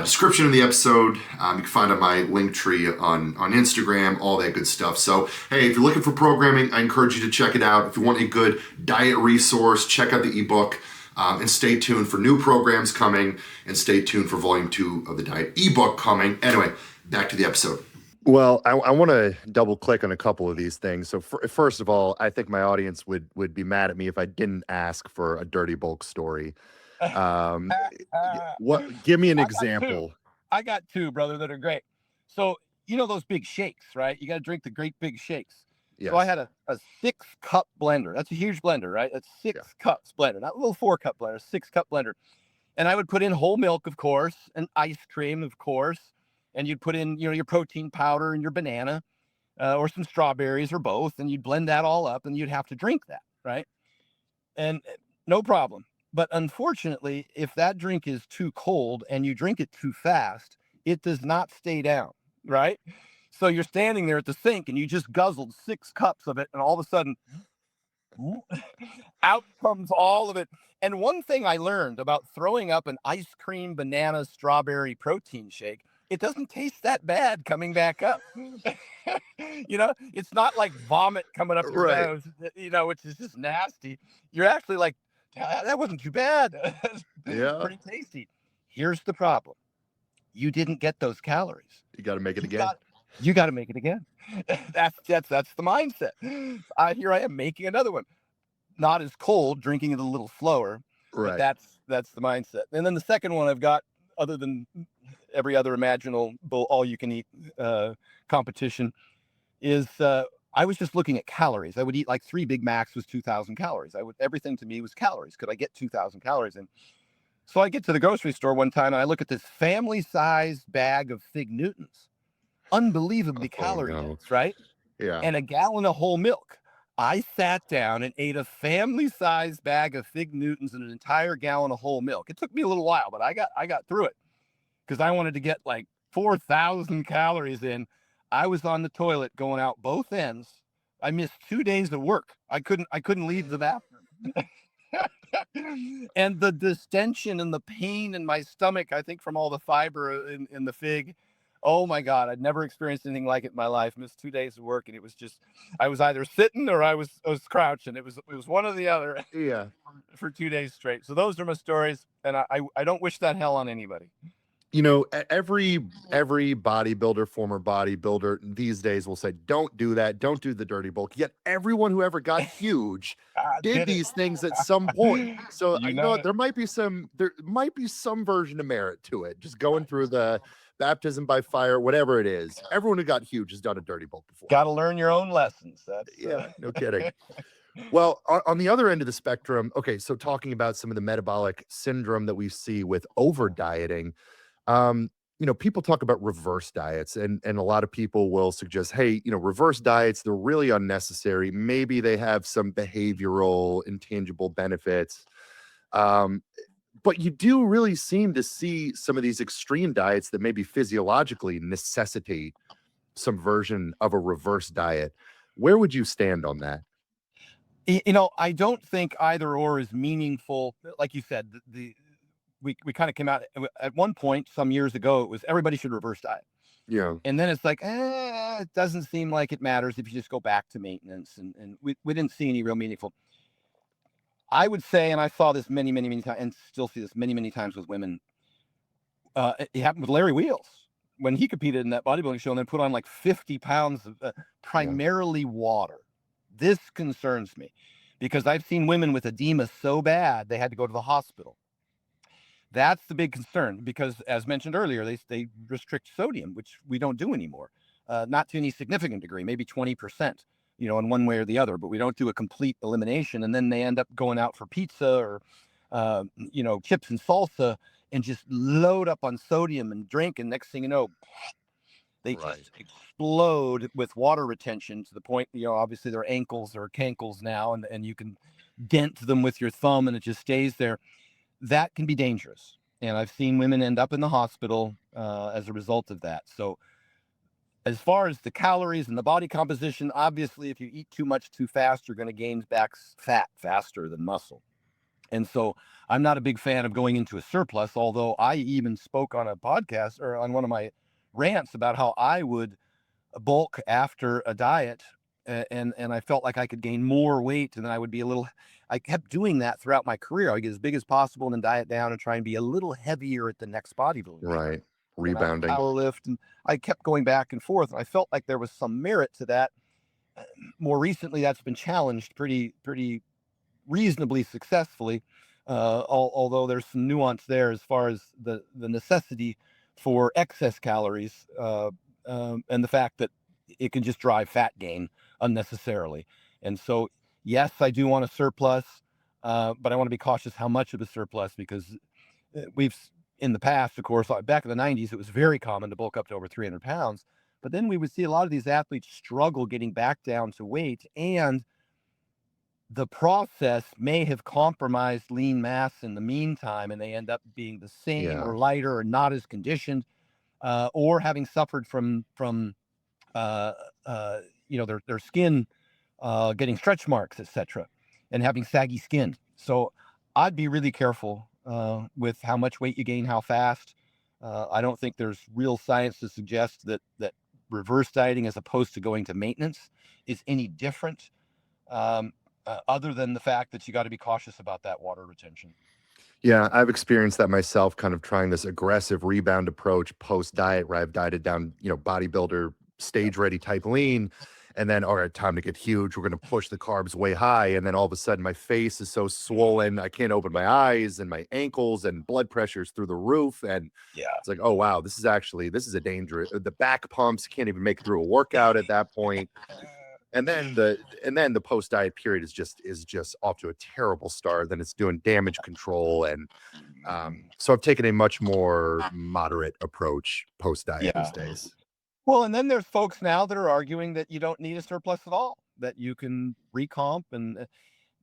description of the episode. You can find on my link tree on Instagram, all that good stuff. So, hey, if you're looking for programming, I encourage you to check it out. If you want a good diet resource, check out the ebook. And stay tuned for new programs coming, and stay tuned for volume 2 of the diet ebook coming. Anyway, back to the episode. Well, I want to double click on a couple of these things. So first of all, I think my audience would be mad at me if I didn't ask for a dirty bulk story. Give me an example. I got two, brother, that are great. So, those big shakes, right? You got to drink the great big shakes. Yes. So I had a 6-cup blender. That's a huge blender, right? That's 6 cups blender, not a little 4-cup blender, 6-cup blender. And I would put in whole milk, of course, and ice cream, of course. And you'd put in, your protein powder and your banana, or some strawberries or both. And you'd blend that all up and you'd have to drink that, right? And no problem. But unfortunately, if that drink is too cold and you drink it too fast, it does not stay down, right? So you're standing there at the sink and you just guzzled 6 cups of it, and all of a sudden, out comes all of it. And one thing I learned about throwing up an ice cream, banana, strawberry protein shake, it doesn't taste that bad coming back up. It's not like vomit coming up your nose, which is just nasty. You're actually like, that wasn't too bad. Yeah. Pretty tasty. Here's the problem. You didn't get those calories. You got to make it again. You got to make it again. That's the mindset. Here I am making another one. not as cold, drinking it a little slower. But Right. that's the mindset. And then the second one I've got, other than every other imaginable all you can eat competition, is I was just looking at calories. I would eat like 3 Big Macs was 2,000 calories. Everything to me was calories. Could I get 2,000 calories in? So I get to the grocery store one time and I look at this family-sized bag of Fig Newtons, unbelievably Oh calorie no. dense, right? Yeah. And a gallon of whole milk. I sat down and ate a family-sized bag of Fig Newtons and an entire gallon of whole milk. It took me a little while, but I got through it because I wanted to get like 4,000 calories in. I was on the toilet going out both ends. I missed 2 days of work. I couldn't leave the bathroom. And the distension and the pain in my stomach, I think from all the fiber in the fig. Oh my God, I'd never experienced anything like it in my life. Missed 2 days of work, and it was just, I was either sitting or I was crouching. It was one or the other Yeah. for 2 days straight. So those are my stories, and I don't wish that hell on anybody. You know, every bodybuilder, former bodybuilder these days will say, "Don't do that. Don't do the dirty bulk." Yet everyone who ever got huge did Did it. these things at some point. So You you know know what? it. There might be some version of merit to it. Just going through the baptism by fire, whatever it is. Everyone who got huge has done a dirty bulk before. Got to learn your own lessons. That's Yeah, no kidding. Well, on the other end of the spectrum, okay, so talking about some of the metabolic syndrome that we see with over dieting, um, people talk about reverse diets, and a lot of people will suggest, hey, reverse diets, they're really unnecessary. Maybe they have some behavioral, intangible benefits. Um, but you do really seem to see some of these extreme diets that maybe physiologically necessitate some version of a reverse diet. Where would you stand on that? I don't think either or is meaningful. Like you said, we kind of came out at one point some years ago. It was everybody should reverse diet, Yeah. and then it's like, it doesn't seem like it matters if you just go back to maintenance, and we didn't see any real meaningful. I would say, and I saw this many, many, many times, and still see this many, many times with women. It happened with Larry Wheels when he competed in that bodybuilding show and then put on like 50 pounds of Yeah. primarily water. This concerns me because I've seen women with edema so bad they had to go to the hospital. That's the big concern because, as mentioned earlier, they restrict sodium, which we don't do anymore, not to any significant degree, maybe 20%, in one way or the other, but we don't do a complete elimination. And then they end up going out for pizza or, chips and salsa and just load up on sodium and drink. And next thing you know, they Right. just explode with water retention to the point, obviously their ankles are cankles now, and you can dent them with your thumb and it just stays there. That can be dangerous. And I've seen women end up in the hospital as a result of that. So, as far as the calories and the body composition, obviously, if you eat too much too fast, you're going to gain back fat faster than muscle. And so, I'm not a big fan of going into a surplus, although I even spoke on a podcast or on one of my rants about how I would bulk after a diet, and I felt like I could gain more weight, and then I would be a little. I kept doing that throughout my career. I would get as big as possible and then diet down and try and be a little heavier at the next bodybuilding show. Right. Then I would Rebounding. power lift, and I kept going back and forth. And I felt like there was some merit to that. More recently, that's been challenged pretty reasonably successfully, although there's some nuance there as far as the necessity for excess calories, and the fact that it can just drive fat gain unnecessarily. And so, yes, I do want a surplus, but I want to be cautious how much of a surplus because we've in the past, of course, back in the 90s, it was very common to bulk up to over 300 pounds. But then we would see a lot of these athletes struggle getting back down to weight, and the process may have compromised lean mass in the meantime, and they end up being the same Yeah. or lighter or not as conditioned, or having suffered from uh, their skin getting stretch marks, etc., and having saggy skin. So I'd be really careful with how much weight you gain, how fast. I don't think there's real science to suggest that reverse dieting, as opposed to going to maintenance, is any different. Um, Other than the fact that you got to be cautious about that water retention. Yeah, I've experienced that myself, kind of trying this aggressive rebound approach post diet where I've dieted down, bodybuilder Yep. stage ready type lean. And then, all right, time to get huge. We're going to push the carbs way high. And then all of a sudden, my face is so swollen. I can't open my eyes and my ankles, and blood pressure's through the roof. And Yeah. it's like, oh, wow, this is a dangerous, the back pumps can't even make it through a workout at that point. And then the post diet period is just off to a terrible start. Then it's doing damage control. And so I've taken a much more moderate approach post diet these Yeah. days. Well, and then there's folks now that are arguing that you don't need a surplus at all, that you can recomp, and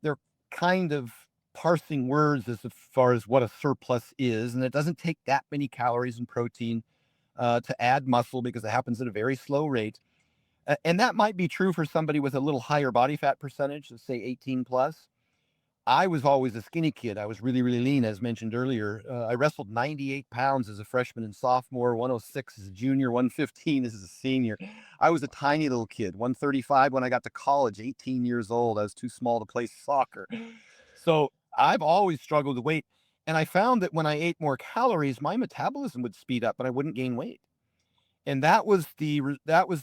they're kind of parsing words as far as what a surplus is, and it doesn't take that many calories and protein to add muscle because it happens at a very slow rate. And that might be true for somebody with a little higher body fat percentage, let's say 18 plus. I was always a skinny kid. I was really, really lean, as mentioned earlier. I wrestled 98 pounds as a freshman and sophomore, 106 as a junior, 115 as a senior. I was a tiny little kid, 135 when I got to college, 18 years old. I was too small to play soccer. So I've always struggled with weight. And I found that when I ate more calories, my metabolism would speed up and I wouldn't gain weight. And that was the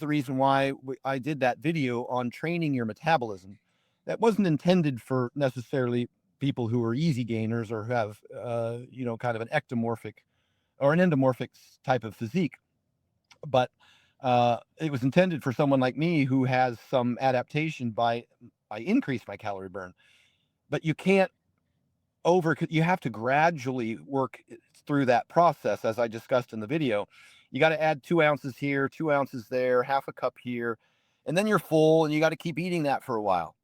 reason why I did that video on training your metabolism. That wasn't intended for necessarily people who are easy gainers or who have kind of an ectomorphic or an endomorphic type of physique, but it was intended for someone like me who has some adaptation by I increase my calorie burn. But you have to gradually work through that process, as I discussed in the video. You got to add 2 ounces here, 2 ounces there, half a cup here, and then you're full, and you got to keep eating that for a while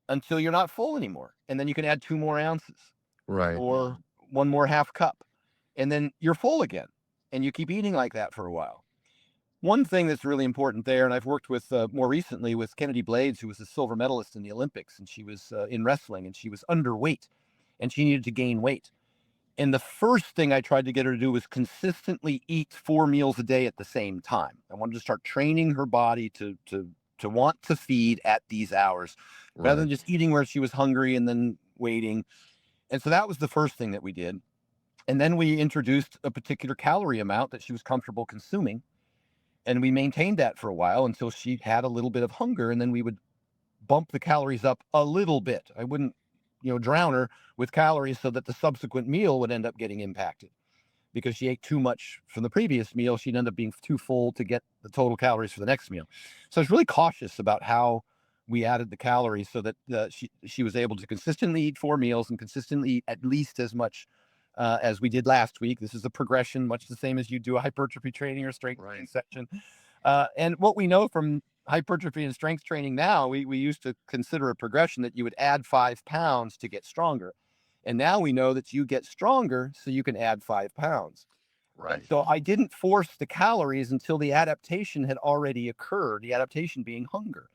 until you're not full anymore. And then you can add 2 more ounces Right. or one more half cup, and then you're full again, and you keep eating like that for a while. One thing that's really important there, and I've worked with more recently with Kennedy Blades, who was a silver medalist in the Olympics, and she was in wrestling, and she was underweight, and she needed to gain weight. And the first thing I tried to get her to do was consistently eat 4 meals a day at the same time. I wanted to start training her body to want to feed at these hours, rather than Right. just eating where she was hungry and then waiting. And so that was the first thing that we did. And then we introduced a particular calorie amount that she was comfortable consuming. And we maintained that for a while until she had a little bit of hunger. And then we would bump the calories up a little bit. I wouldn't, drown her with calories so that the subsequent meal would end up getting impacted. Because she ate too much from the previous meal, she'd end up being too full to get the total calories for the next meal. So I was really cautious about how we added the calories so that she was able to consistently eat 4 meals and consistently eat at least as much as we did last week. This is a progression, much the same as you do a hypertrophy training or strength training session. And what we know from hypertrophy and strength training now, we used to consider a progression that you would add 5 pounds to get stronger. And now we know that you get stronger so you can add 5 pounds. And Right. so I didn't force the calories until the adaptation had already occurred, the adaptation being hunger.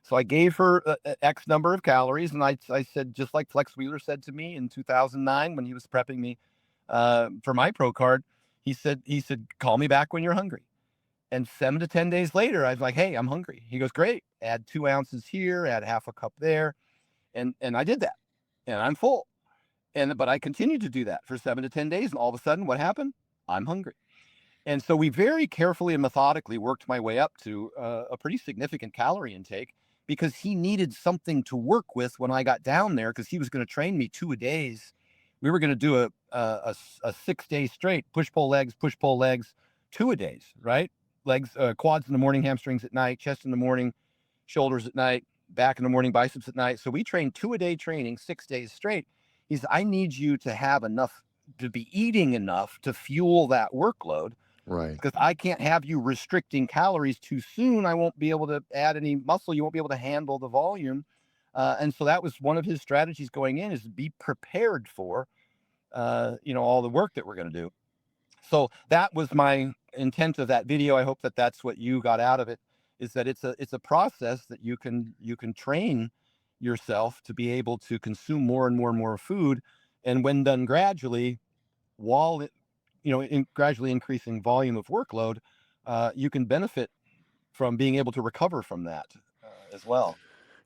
So I gave her X number of calories, and I said, just like Flex Wheeler said to me in 2009 when he was prepping me for my pro card, he said, call me back when you're hungry. And 7 to 10 days later, I was like, hey, I'm hungry. He goes, great. Add 2 ounces here, add half a cup there. And I did that. And I'm full. But I continued to do that for 7 to 10 days. And all of a sudden, what happened? I'm hungry. And so we very carefully and methodically worked my way up to a pretty significant calorie intake because he needed something to work with when I got down there, because he was going to train me 2 a days. We were going to do a 6 day straight, push pull legs, 2 a days, right? Legs, quads in the morning, hamstrings at night, chest in the morning, shoulders at night, back in the morning, biceps at night. So we trained 2 a day training, 6 days straight. He said, I need you to have enough, to be eating enough to fuel that workload, Right. because I can't have you restricting calories too soon. I won't be able to add any muscle. You won't be able to handle the volume. And so that was one of his strategies going in, is to be prepared for, all the work that we're going to do. So that was my intent of that video. I hope that that's what you got out of it, is that it's a process that you can train yourself to be able to consume more and more and more food. And when done gradually, while gradually increasing volume of workload, you can benefit from being able to recover from that as well.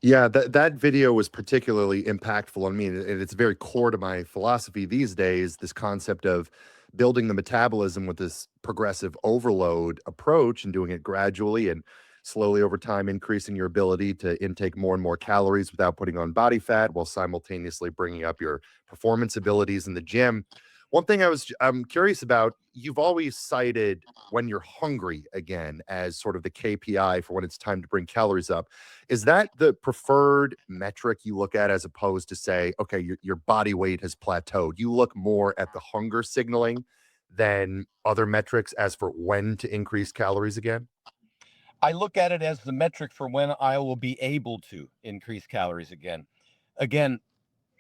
Yeah, that video was particularly impactful on me, and it's very core to my philosophy these days. This concept of building the metabolism with this progressive overload approach and doing it gradually. And slowly over time increasing your ability to intake more and more calories without putting on body fat while simultaneously bringing up your performance abilities in the gym. One thing I'm curious about, you've always cited when you're hungry again as sort of the KPI for when it's time to bring calories up. Is that the preferred metric you look at as opposed to say, okay, your body weight has plateaued? You look more at the hunger signaling than other metrics as for when to increase calories again? I look at it as the metric for when I will be able to increase calories again. Again,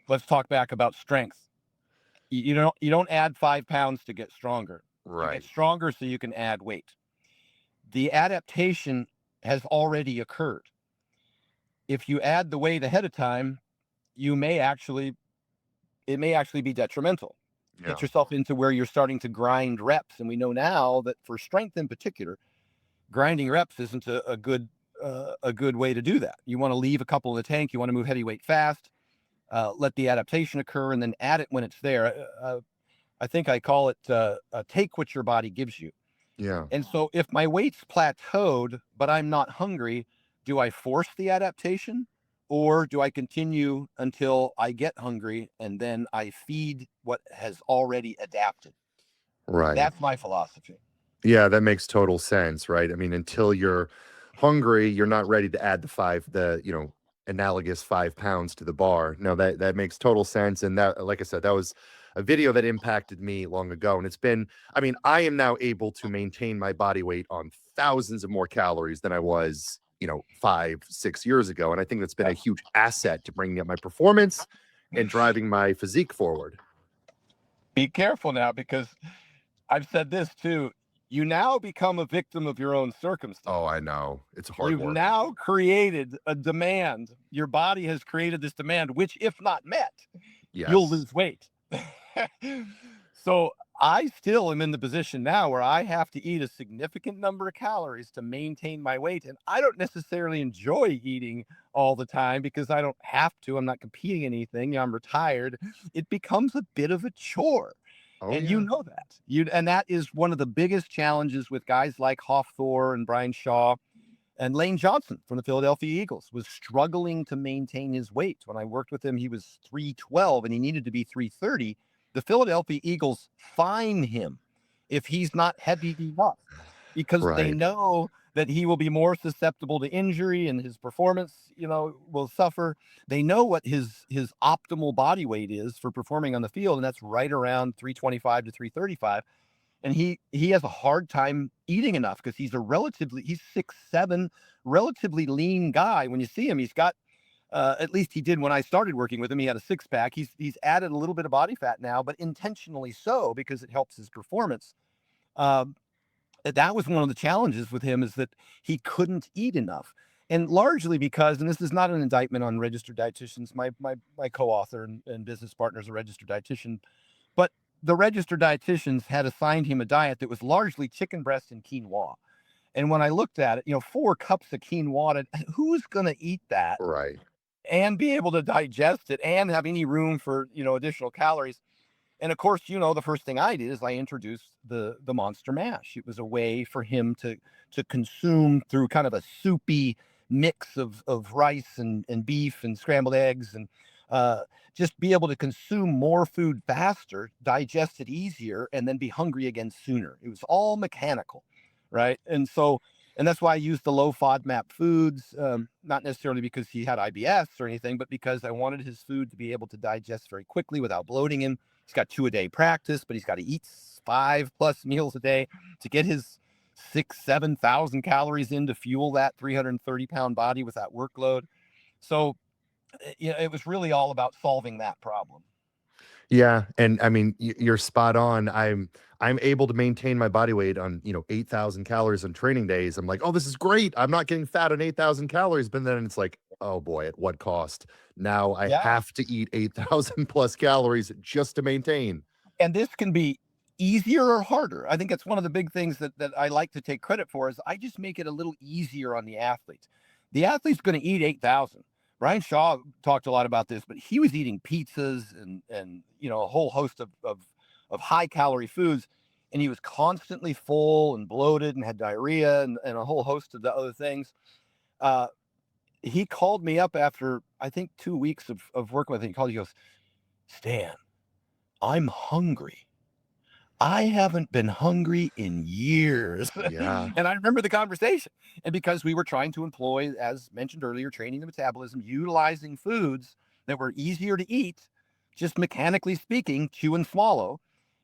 let's talk back about strength. You don't add 5 pounds to get stronger. You get Right. stronger so you can add weight. The adaptation has already occurred. If you add the weight ahead of time, you may actually it may actually be detrimental. Get Yeah. yourself into where you're starting to grind reps, and we know now that for strength in particular, grinding reps isn't a good way to do that. You want to leave a couple in the tank. You want to move heavyweight fast, let the adaptation occur, and then add it when it's there. I think I call it take what your body gives you. Yeah. And so if my weight's plateaued, but I'm not hungry, do I force the adaptation or do I continue until I get hungry and then I feed what has already adapted? Right. That's my philosophy. Yeah, that makes total sense, right? I mean, until you're hungry, you're not ready to add analogous 5 pounds to the bar. No, that makes total sense. And that, like I said, that was a video that impacted me long ago. And it's been, I mean, I am now able to maintain my body weight on thousands of more calories than I was, 5, 6 years ago. And I think that's been a Yeah. huge asset to bringing up my performance and driving my physique forward. Be careful now because I've said this too. You now become a victim of your own Oh, circumstance. I know. It's hard You've work. now created a demand. Your body has created this demand, which, if not met, you'll Yes. lose weight. So I still am in the position now where I have to eat a significant number of calories to maintain my weight. And I don't necessarily enjoy eating all the time because I don't have to. I'm not competing in anything. I'm retired. It becomes a bit of a chore. Oh, And you yeah. know that. And that is one of the biggest challenges with guys like Hofthor and Brian Shaw and Lane Johnson from the Philadelphia Eagles was struggling to maintain his weight. When I worked with him, he was 312 and he needed to be 330. The Philadelphia Eagles fine him if he's not heavy enough because they Right. know that he will be more susceptible to injury and his performance, will suffer. They know what his optimal body weight is for performing on the field, and that's right around 325 to 335, and he has a hard time eating enough because he's 6'7", relatively lean guy. When you see him, he's got at least he did when I started working with him. He had a six pack. He's added a little bit of body fat now, but intentionally so because it helps his performance. Um, that was one of the challenges with him is that he couldn't eat enough. And largely because, and this is not an indictment on registered dietitians, my co-author and business partner is a registered dietitian, but the registered dietitians had assigned him a diet that was largely chicken breast and quinoa. And when I looked at it, 4 cups of quinoa, who's going to eat that Right. and be able to digest it and have any room for, additional calories? And of course, the first thing I did is I introduced the monster mash. It was a way for him to consume through kind of a soupy mix of rice and beef and scrambled eggs and just be able to consume more food faster, digest it easier, and then be hungry again sooner. It was all mechanical, right? And that's why I used the low FODMAP foods, not necessarily because he had IBS or anything, but because I wanted his food to be able to digest very quickly without bloating him. He's got 2 a day practice, but he's got to eat 5+ meals a day to get his 7,000 calories in to fuel that 330-pound body with that workload. So, it was really all about solving that problem. Yeah, and I mean, you're spot on. I'm able to maintain my body weight on, 8,000 calories on training days. I'm like, "Oh, this is great. I'm not getting fat on 8,000 calories." But then it's like, "Oh boy, at what cost?" Now I Yeah. have to eat 8,000 plus calories just to maintain. And this can be easier or harder. I think that's one of the big things that I like to take credit for is I just make it a little easier on the athlete. The athlete's going to eat 8,000. Brian Shaw talked a lot about this, but he was eating pizzas and a whole host of high calorie foods. and he was constantly full and bloated and had diarrhea and a whole host of the other things. He called me up after, I think, 2 weeks of working with him. He called, he goes, "Stan, I'm hungry. I haven't been hungry in years." Yeah. And I remember the conversation. And because we were trying to employ, as mentioned earlier, training the metabolism, utilizing foods that were easier to eat, just mechanically speaking, chew and swallow,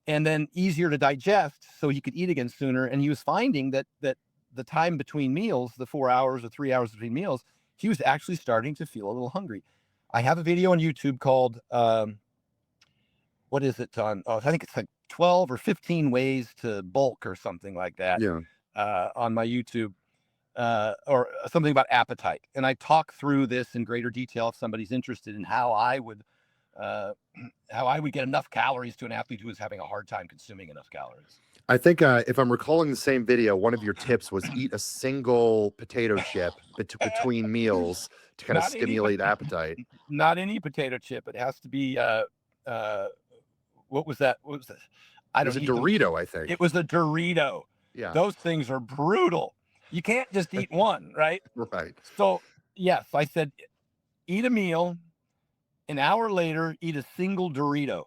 and then easier to digest so he could eat again sooner. And he was finding that the time between meals, the 4 hours or 3 hours between meals, he was actually starting to feel a little hungry. I have a video on YouTube called, what is it on? Oh, I think it's like 12 or 15 ways to bulk or something like that, Yeah. on my YouTube, or something about appetite. And I talk through this in greater detail if somebody's interested in how I would get enough calories to an athlete who is having a hard time consuming enough calories. I think if I'm recalling the same video, one of your tips was eat a single potato chip between meals to kind of Not any, stimulate appetite. not any potato chip. It has to be, uh, what was that? What was that? I It was don't a eat them. Dorito, I think. It was a Dorito. Yeah. Those things are brutal. You can't just eat one, right? Right. So, yes, I said, eat a meal. An hour later, eat a single Dorito.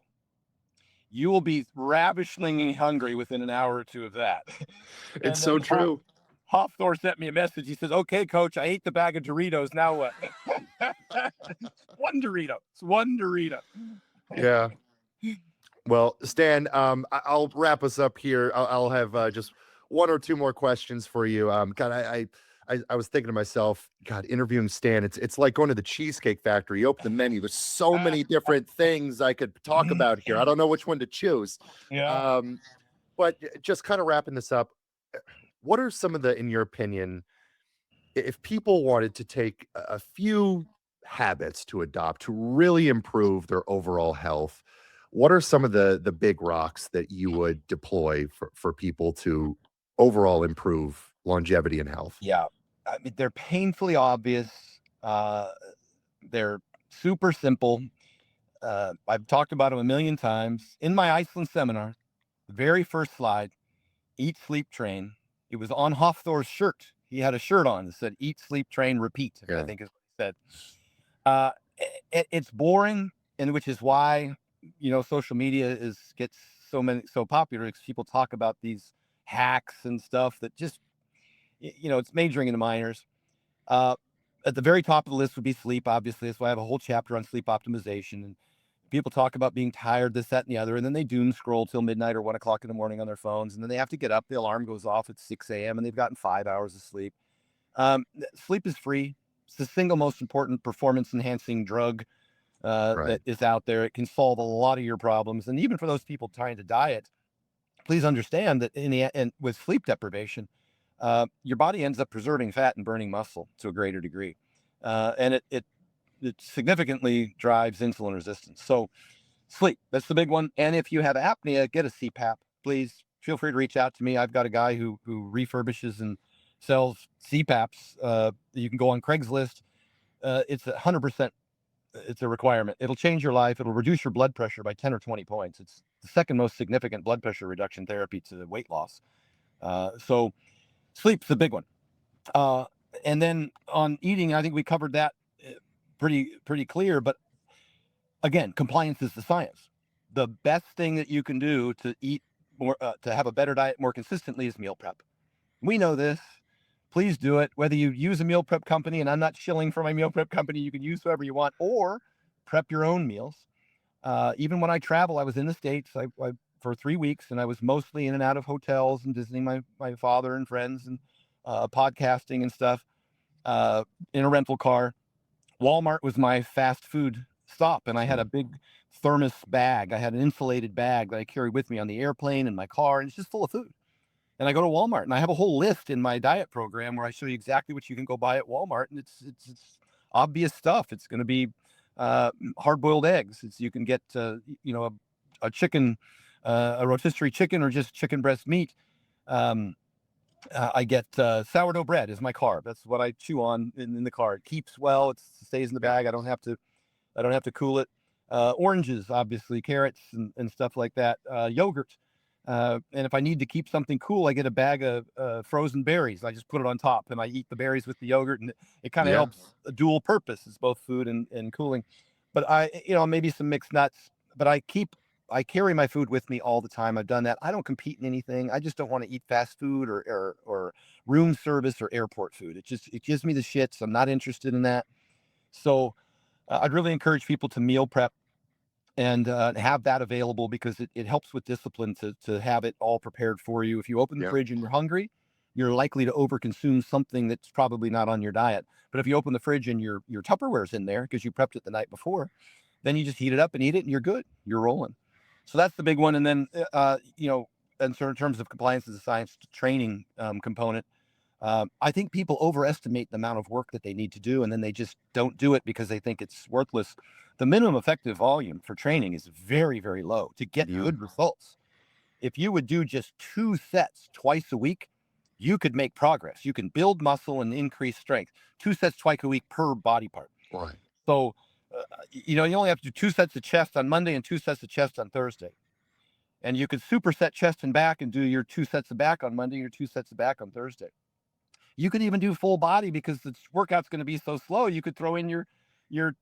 You will be ravishingly hungry within an hour or two of that. It's And so then true. Hofthor sent me a message. He says, "Okay, coach, I ate the bag of Doritos. Now what?" One Dorito. It's one Dorito. Yeah. Well, Stan, I'll wrap us up here. I'll have just one or two more questions for you. God, I was thinking to myself, God, interviewing Stan, it's like going to the Cheesecake Factory. You open the menu. There's so many different things I could talk about here. I don't know which one to choose. Yeah. But just kind of wrapping this up, what are some of the, in your opinion, if people wanted to take a few habits to adopt to really improve their overall health, what are some of the big rocks that you would deploy for people to overall improve longevity and health? Yeah. I mean, they're painfully obvious. Uh, they're super simple. I've talked about them a million times. In my Iceland seminar, the very first slide, eat, sleep, train. It was on Hofthor's shirt. He had a shirt on that said, "Eat, sleep, train, repeat," I Yeah. think is what he said. It's boring, and which is why, social media gets so popular, because people talk about these hacks and stuff that just, it's majoring in the minors. At the very top of the list would be sleep, obviously. That's why I have a whole chapter on sleep optimization. And people talk about being tired, this, that, and the other, and then they doom scroll till midnight or 1 o'clock in the morning on their phones, and then they have to get up. The alarm goes off at 6 a.m. and they've gotten 5 hours of sleep. Sleep is free. It's the single most important performance enhancing drug Right. that is out there. It can solve a lot of your problems. And even for those people trying to diet, please understand that and with sleep deprivation, your body ends up preserving fat and burning muscle to a greater degree. And it significantly drives insulin resistance. So sleep, that's the big one. And if you have apnea, get a CPAP, please. Feel free to reach out to me. I've got a guy who refurbishes and sells CPAPs. You can go on Craigslist. It's 100%. It's a requirement. It'll change your life. It'll reduce your blood pressure by 10 or 20 points. It's the second most significant blood pressure reduction therapy to weight loss. So sleep's the big one. And then on eating, I think we covered that pretty clear. But again, compliance is the science. The best thing that you can do to eat more, to have a better diet more consistently, is meal prep. We know this. Please do it. Whether you use a meal prep company, and I'm not shilling for my meal prep company, you can use whoever you want, or prep your own meals. Even when I travel, I was in the States for 3 weeks, and I was mostly in and out of hotels and visiting my father and friends, and podcasting and stuff, in a rental car. Walmart was my fast food stop, and I had a big thermos bag. I had an insulated bag that I carried with me on the airplane and my car, and it's just full of food. And I go to Walmart, and I have a whole list in my diet program where I show you exactly what you can go buy at Walmart, and it's obvious stuff. It's going to be hard-boiled eggs. You can get a chicken, a rotisserie chicken, or just chicken breast meat. I get sourdough bread is my carb. That's what I chew on in the car. It keeps well. It stays in the bag. I don't have to cool it. Oranges, obviously, carrots and stuff like that. Yogurt. And if I need to keep something cool, I get a bag of frozen berries. I just put it on top and I eat the berries with the yogurt, and it kind of Yeah. helps a dual purpose. It's both food and cooling. But maybe some mixed nuts, but I carry my food with me all the time. I've done that. I don't compete in anything. I just don't want to eat fast food or room service or airport food. It gives me the shits. I'm not interested in that. So I'd really encourage people to meal prep and have that available, because it helps with discipline to have it all prepared for you. If you open the Yeah. fridge and you're hungry, you're likely to overconsume something that's probably not on your diet. But if you open the fridge and your Tupperware's in there because you prepped it the night before, then you just heat it up and eat it and you're good. You're rolling. So that's the big one. And then, and so in terms of compliance as a science training component, I think people overestimate the amount of work that they need to do, and then they just don't do it because they think it's worthless. The minimum effective volume for training is very, very low to get Yeah. good results. If you would do just 2 sets twice a week, you could make progress. You can build muscle and increase strength. 2 sets twice a week per body part. Right. So, you only have to do 2 sets of chest on Monday and 2 sets of chest on Thursday. And you could superset chest and back and do your 2 sets of back on Monday, your 2 sets of back on Thursday. You could even do full body, because the workout's going to be so slow. You could throw in your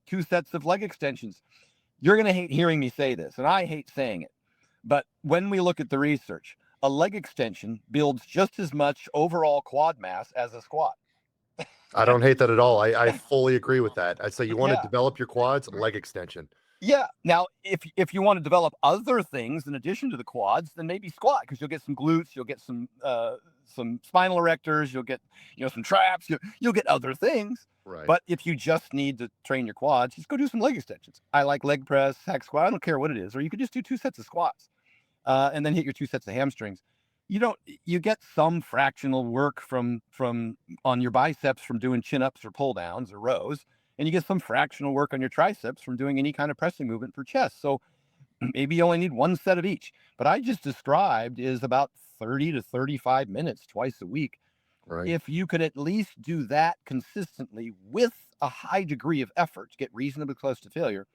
2 sets of leg extensions. You're going to hate hearing me say this, and I hate saying it. But when we look at the research, a leg extension builds just as much overall quad mass as a squat. I don't hate that at all. I fully agree with that. I say you want to Yeah. develop your quads, leg extension. Yeah. Now, if you want to develop other things in addition to the quads, then maybe squat, because you'll get some glutes, you'll get some spinal erectors, you'll get some traps, you'll get other things. Right. But if you just need to train your quads, just go do some leg extensions. I like leg press, hack squat. I don't care what it is. Or you could just do 2 sets of squats, and then hit your 2 sets of hamstrings. You get some fractional work from on your biceps from doing chin ups or pull downs or rows, and you get some fractional work on your triceps from doing any kind of pressing movement for chest. So maybe you only need 1 set of each. But I just described is about 30 to 35 minutes twice a week. Right. If you could at least do that consistently with a high degree of effort to get reasonably close to failure,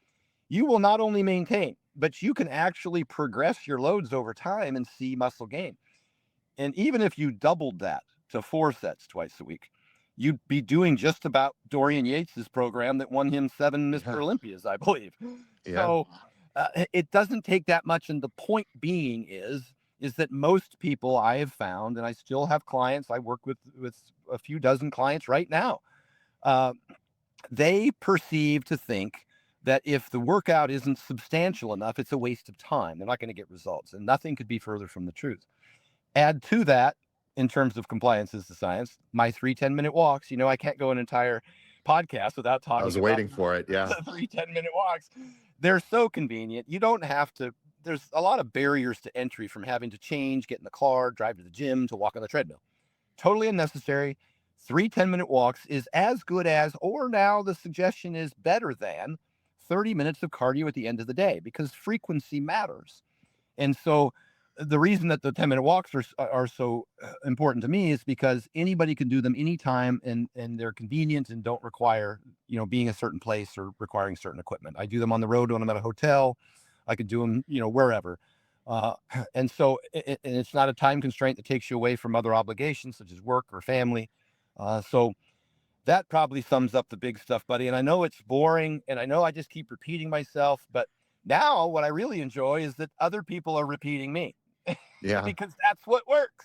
you will not only maintain, but you can actually progress your loads over time and see muscle gain. And even if you doubled that to 4 sets twice a week, you'd be doing just about Dorian Yates's program that won him 7 Mr. Olympias, I believe. Yeah. So it doesn't take that much. And the point being is that most people I have found, and I still have clients, I work with a few dozen clients right now, they perceive to think that if the workout isn't substantial enough, it's a waste of time. They're not going to get results. And nothing could be further from the truth. Add to that, in terms of compliance as the science, my 3 10-minute walks. I can't go an entire podcast without talking I was about waiting for it. Yeah. the 3 10-minute walks. They're so convenient. You don't have to. There's a lot of barriers to entry, from having to change, get in the car, drive to the gym, to walk on the treadmill. Totally unnecessary. 3 10-minute walks is as good as, or now the suggestion is better than, 30 minutes of cardio at the end of the day, because frequency matters. And so the reason that the 10-minute walks are so important to me is because anybody can do them anytime, and they're convenient and don't require, being a certain place or requiring certain equipment. I do them on the road when I'm at a hotel. I could do them, wherever. And so and it's not a time constraint that takes you away from other obligations such as work or family. So that probably sums up the big stuff, buddy. And I know it's boring, and I know I just keep repeating myself, but now what I really enjoy is that other people are repeating me. Yeah. Because that's what works.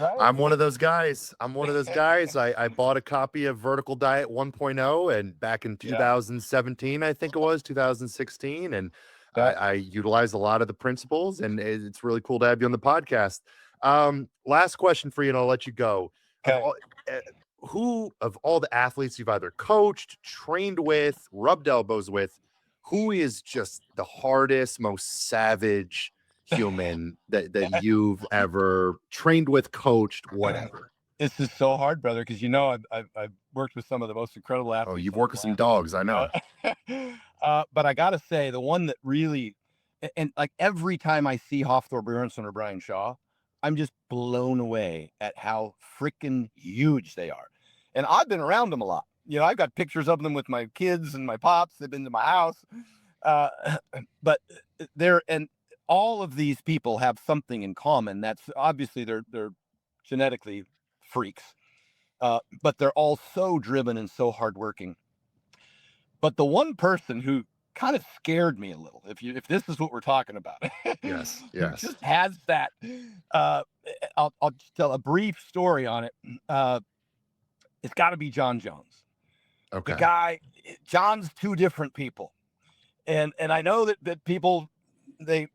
Right? I'm one of those guys. I bought a copy of Vertical Diet 1.0, and back in 2017, I think it was 2016. And I utilized a lot of the principles, and it's really cool to have you on the podcast. Last question for you, and I'll let you go. Okay. Who of all the athletes you've either coached, trained with, rubbed elbows with, who is just the hardest, most savage human that you've ever trained with, coached, whatever? This is so hard, brother, because I've worked with some of the most incredible athletes. Oh, you've worked with some dogs, I know. But I gotta say, the one that really, and like every time I see Hafthor Bjornsson or Brian Shaw, I'm just blown away at how freaking huge they are. And I've been around them a lot. I've got pictures of them with my kids and my pops. They've been to my house. But all of these people have something in common. That's obviously they're genetically freaks, but they're all so driven and so hardworking. But the one person who kind of scared me a little, if this is what we're talking about, Yes, who yes. just has that, uh, I'll just tell a brief story on it. Uh, it's got to be John Jones. The Okay. guy, John's two different people, and I know that people they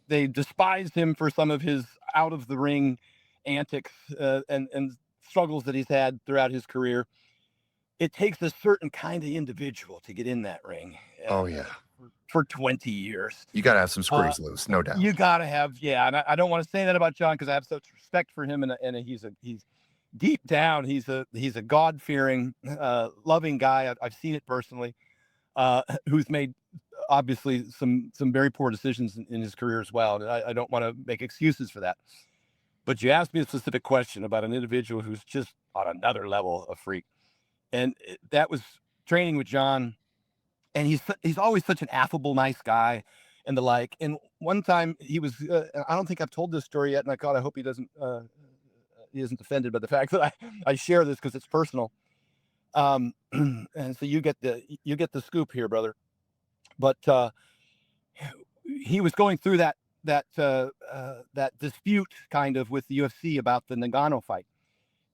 they despise him for some of his out of the ring antics, and struggles that he's had throughout his career. It takes a certain kind of individual to get in that ring, Oh yeah. for 20 years. You got to have some Uh, screws loose, no doubt. you got to have, yeah. And I don't want to say that about John because I have such respect for him, and he's deep down, he's a God fearing, loving guy. I've seen it personally, who's made obviously some very poor decisions in his career as well. And I don't want to make excuses for that. But you asked me a specific question about an individual who's just on another level of freak, and that was training with John. And he's always such an affable, nice guy, and the like. And one time he was, I don't think I've told this story yet, and I hope he isn't offended by the fact that I share this because it's personal. And so you get the scoop here, brother. But he was going through that dispute kind of with the UFC about the Nagano fight,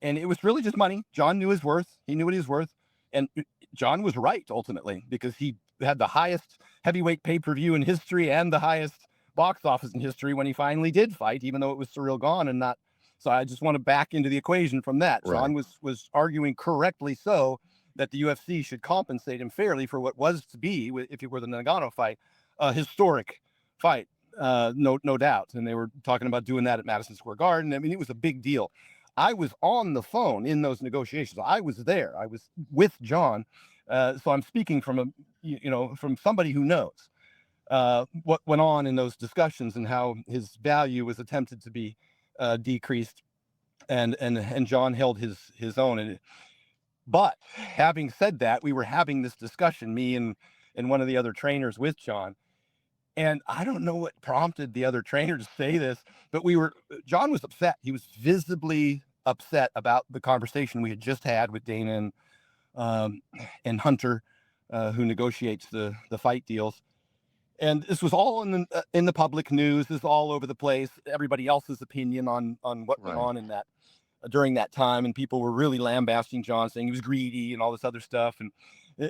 and it was really just money. John knew his worth. He knew what he was worth, and John was right ultimately because he had the highest heavyweight pay-per-view in history and the highest box office in history when he finally did fight, even though it was surreal gone and not. So I just want to back into the equation from that. Right. John was arguing correctly so that the UFC should compensate him fairly for what was to be, if it were the Nagano fight, a historic fight, no doubt. And they were talking about doing that at Madison Square Garden. I mean, it was a big deal. I was on the phone in those negotiations. I was there. I was with John. So I'm speaking from from somebody who knows what went on in those discussions and how his value was attempted to be decreased, and John held his own. But having said that, we were having this discussion, me and one of the other trainers with John, and I don't know what prompted the other trainer to say this, but John was upset. He was visibly upset about the conversation we had just had with Dana and Hunter, who negotiates the fight deals. And this was all in the public news. This is all over the place. Everybody else's opinion on what went Right. on in that during that time, and people were really lambasting John, saying he was greedy and all this other stuff. And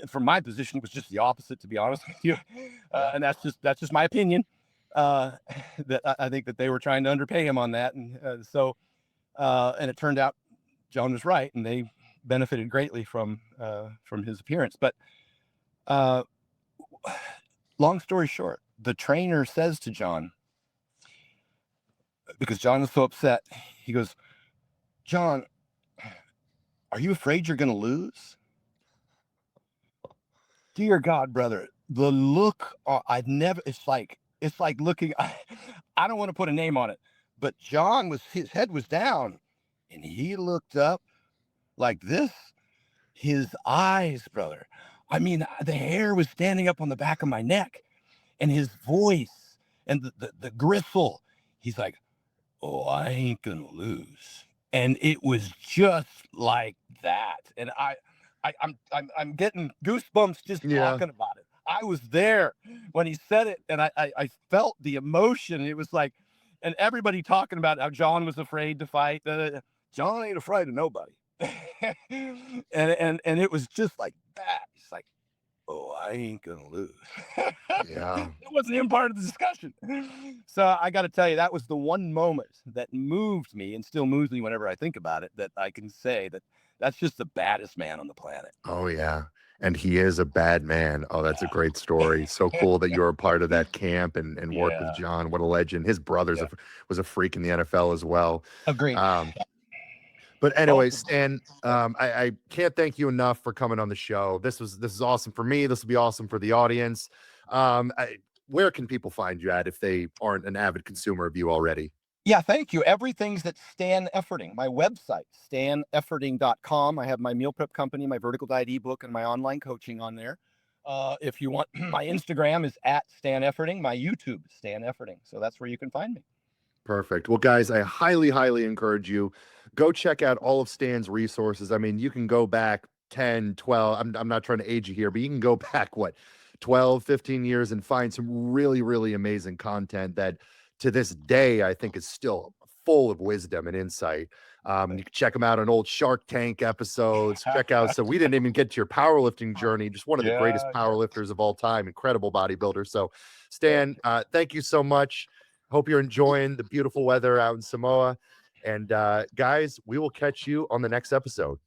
from my position, it was just the opposite, to be honest with you. And that's just my opinion. That I think that they were trying to underpay him on that, and and it turned out John was right, and they benefited greatly from his appearance. But uh, long story short, the trainer says to John, because John is so upset, he goes, "John, are you afraid you're going to lose?" Dear God, brother, the look, I've never, it's like looking, I don't want to put a name on it, but his head was down, and he looked up like this, his eyes, brother. I mean, the hair was standing up on the back of my neck, and his voice and the gristle. He's like, "Oh, I ain't gonna lose," and it was just like that. And I'm getting goosebumps just Yeah. talking about it. I was there when he said it, and I felt the emotion. It was like, and everybody talking about how John was afraid to fight. John ain't afraid of nobody. And it was just like that. It's like, "Oh, I ain't gonna lose." Yeah. It wasn't even part of the discussion. So I got to tell you, that was the one moment that moved me, and still moves me whenever I think about it. That I can say that that's just the baddest man on the planet. Oh yeah. And he is a bad man. Oh, that's a Yeah, great story. So cool that you're a part of that camp and work with yeah, John. What a legend. His brother's yeah. was a freak in the NFL as well. Agreed. Um, but Both anyways, of them. Stan, I can't thank you enough for coming on the show. This is awesome for me. This will be awesome for the audience. Where can people find you at if they aren't an avid consumer of you already? Yeah, thank you. Everything's at Stan Efferding, my website, stanefferding.com. I have my meal prep company, my vertical diet ebook, and my online coaching on there. If you want, my Instagram is at Stan Efferding. My YouTube, Stan Efferding. So that's where you can find me. Perfect. Well, guys, I highly encourage you, go check out all of Stan's resources. I mean, you can go back 10, 12. I'm not trying to age you here, but you can go back, what, 12, 15 years and find some really amazing content that to this day, I think is still full of wisdom and insight. You can check them out on old Shark Tank episodes. Check out, so we didn't even get to your powerlifting journey, just one of the greatest powerlifters of all time, incredible bodybuilder. So, Stan, thank you so much. Hope you're enjoying the beautiful weather out in Samoa. And guys, we will catch you on the next episode.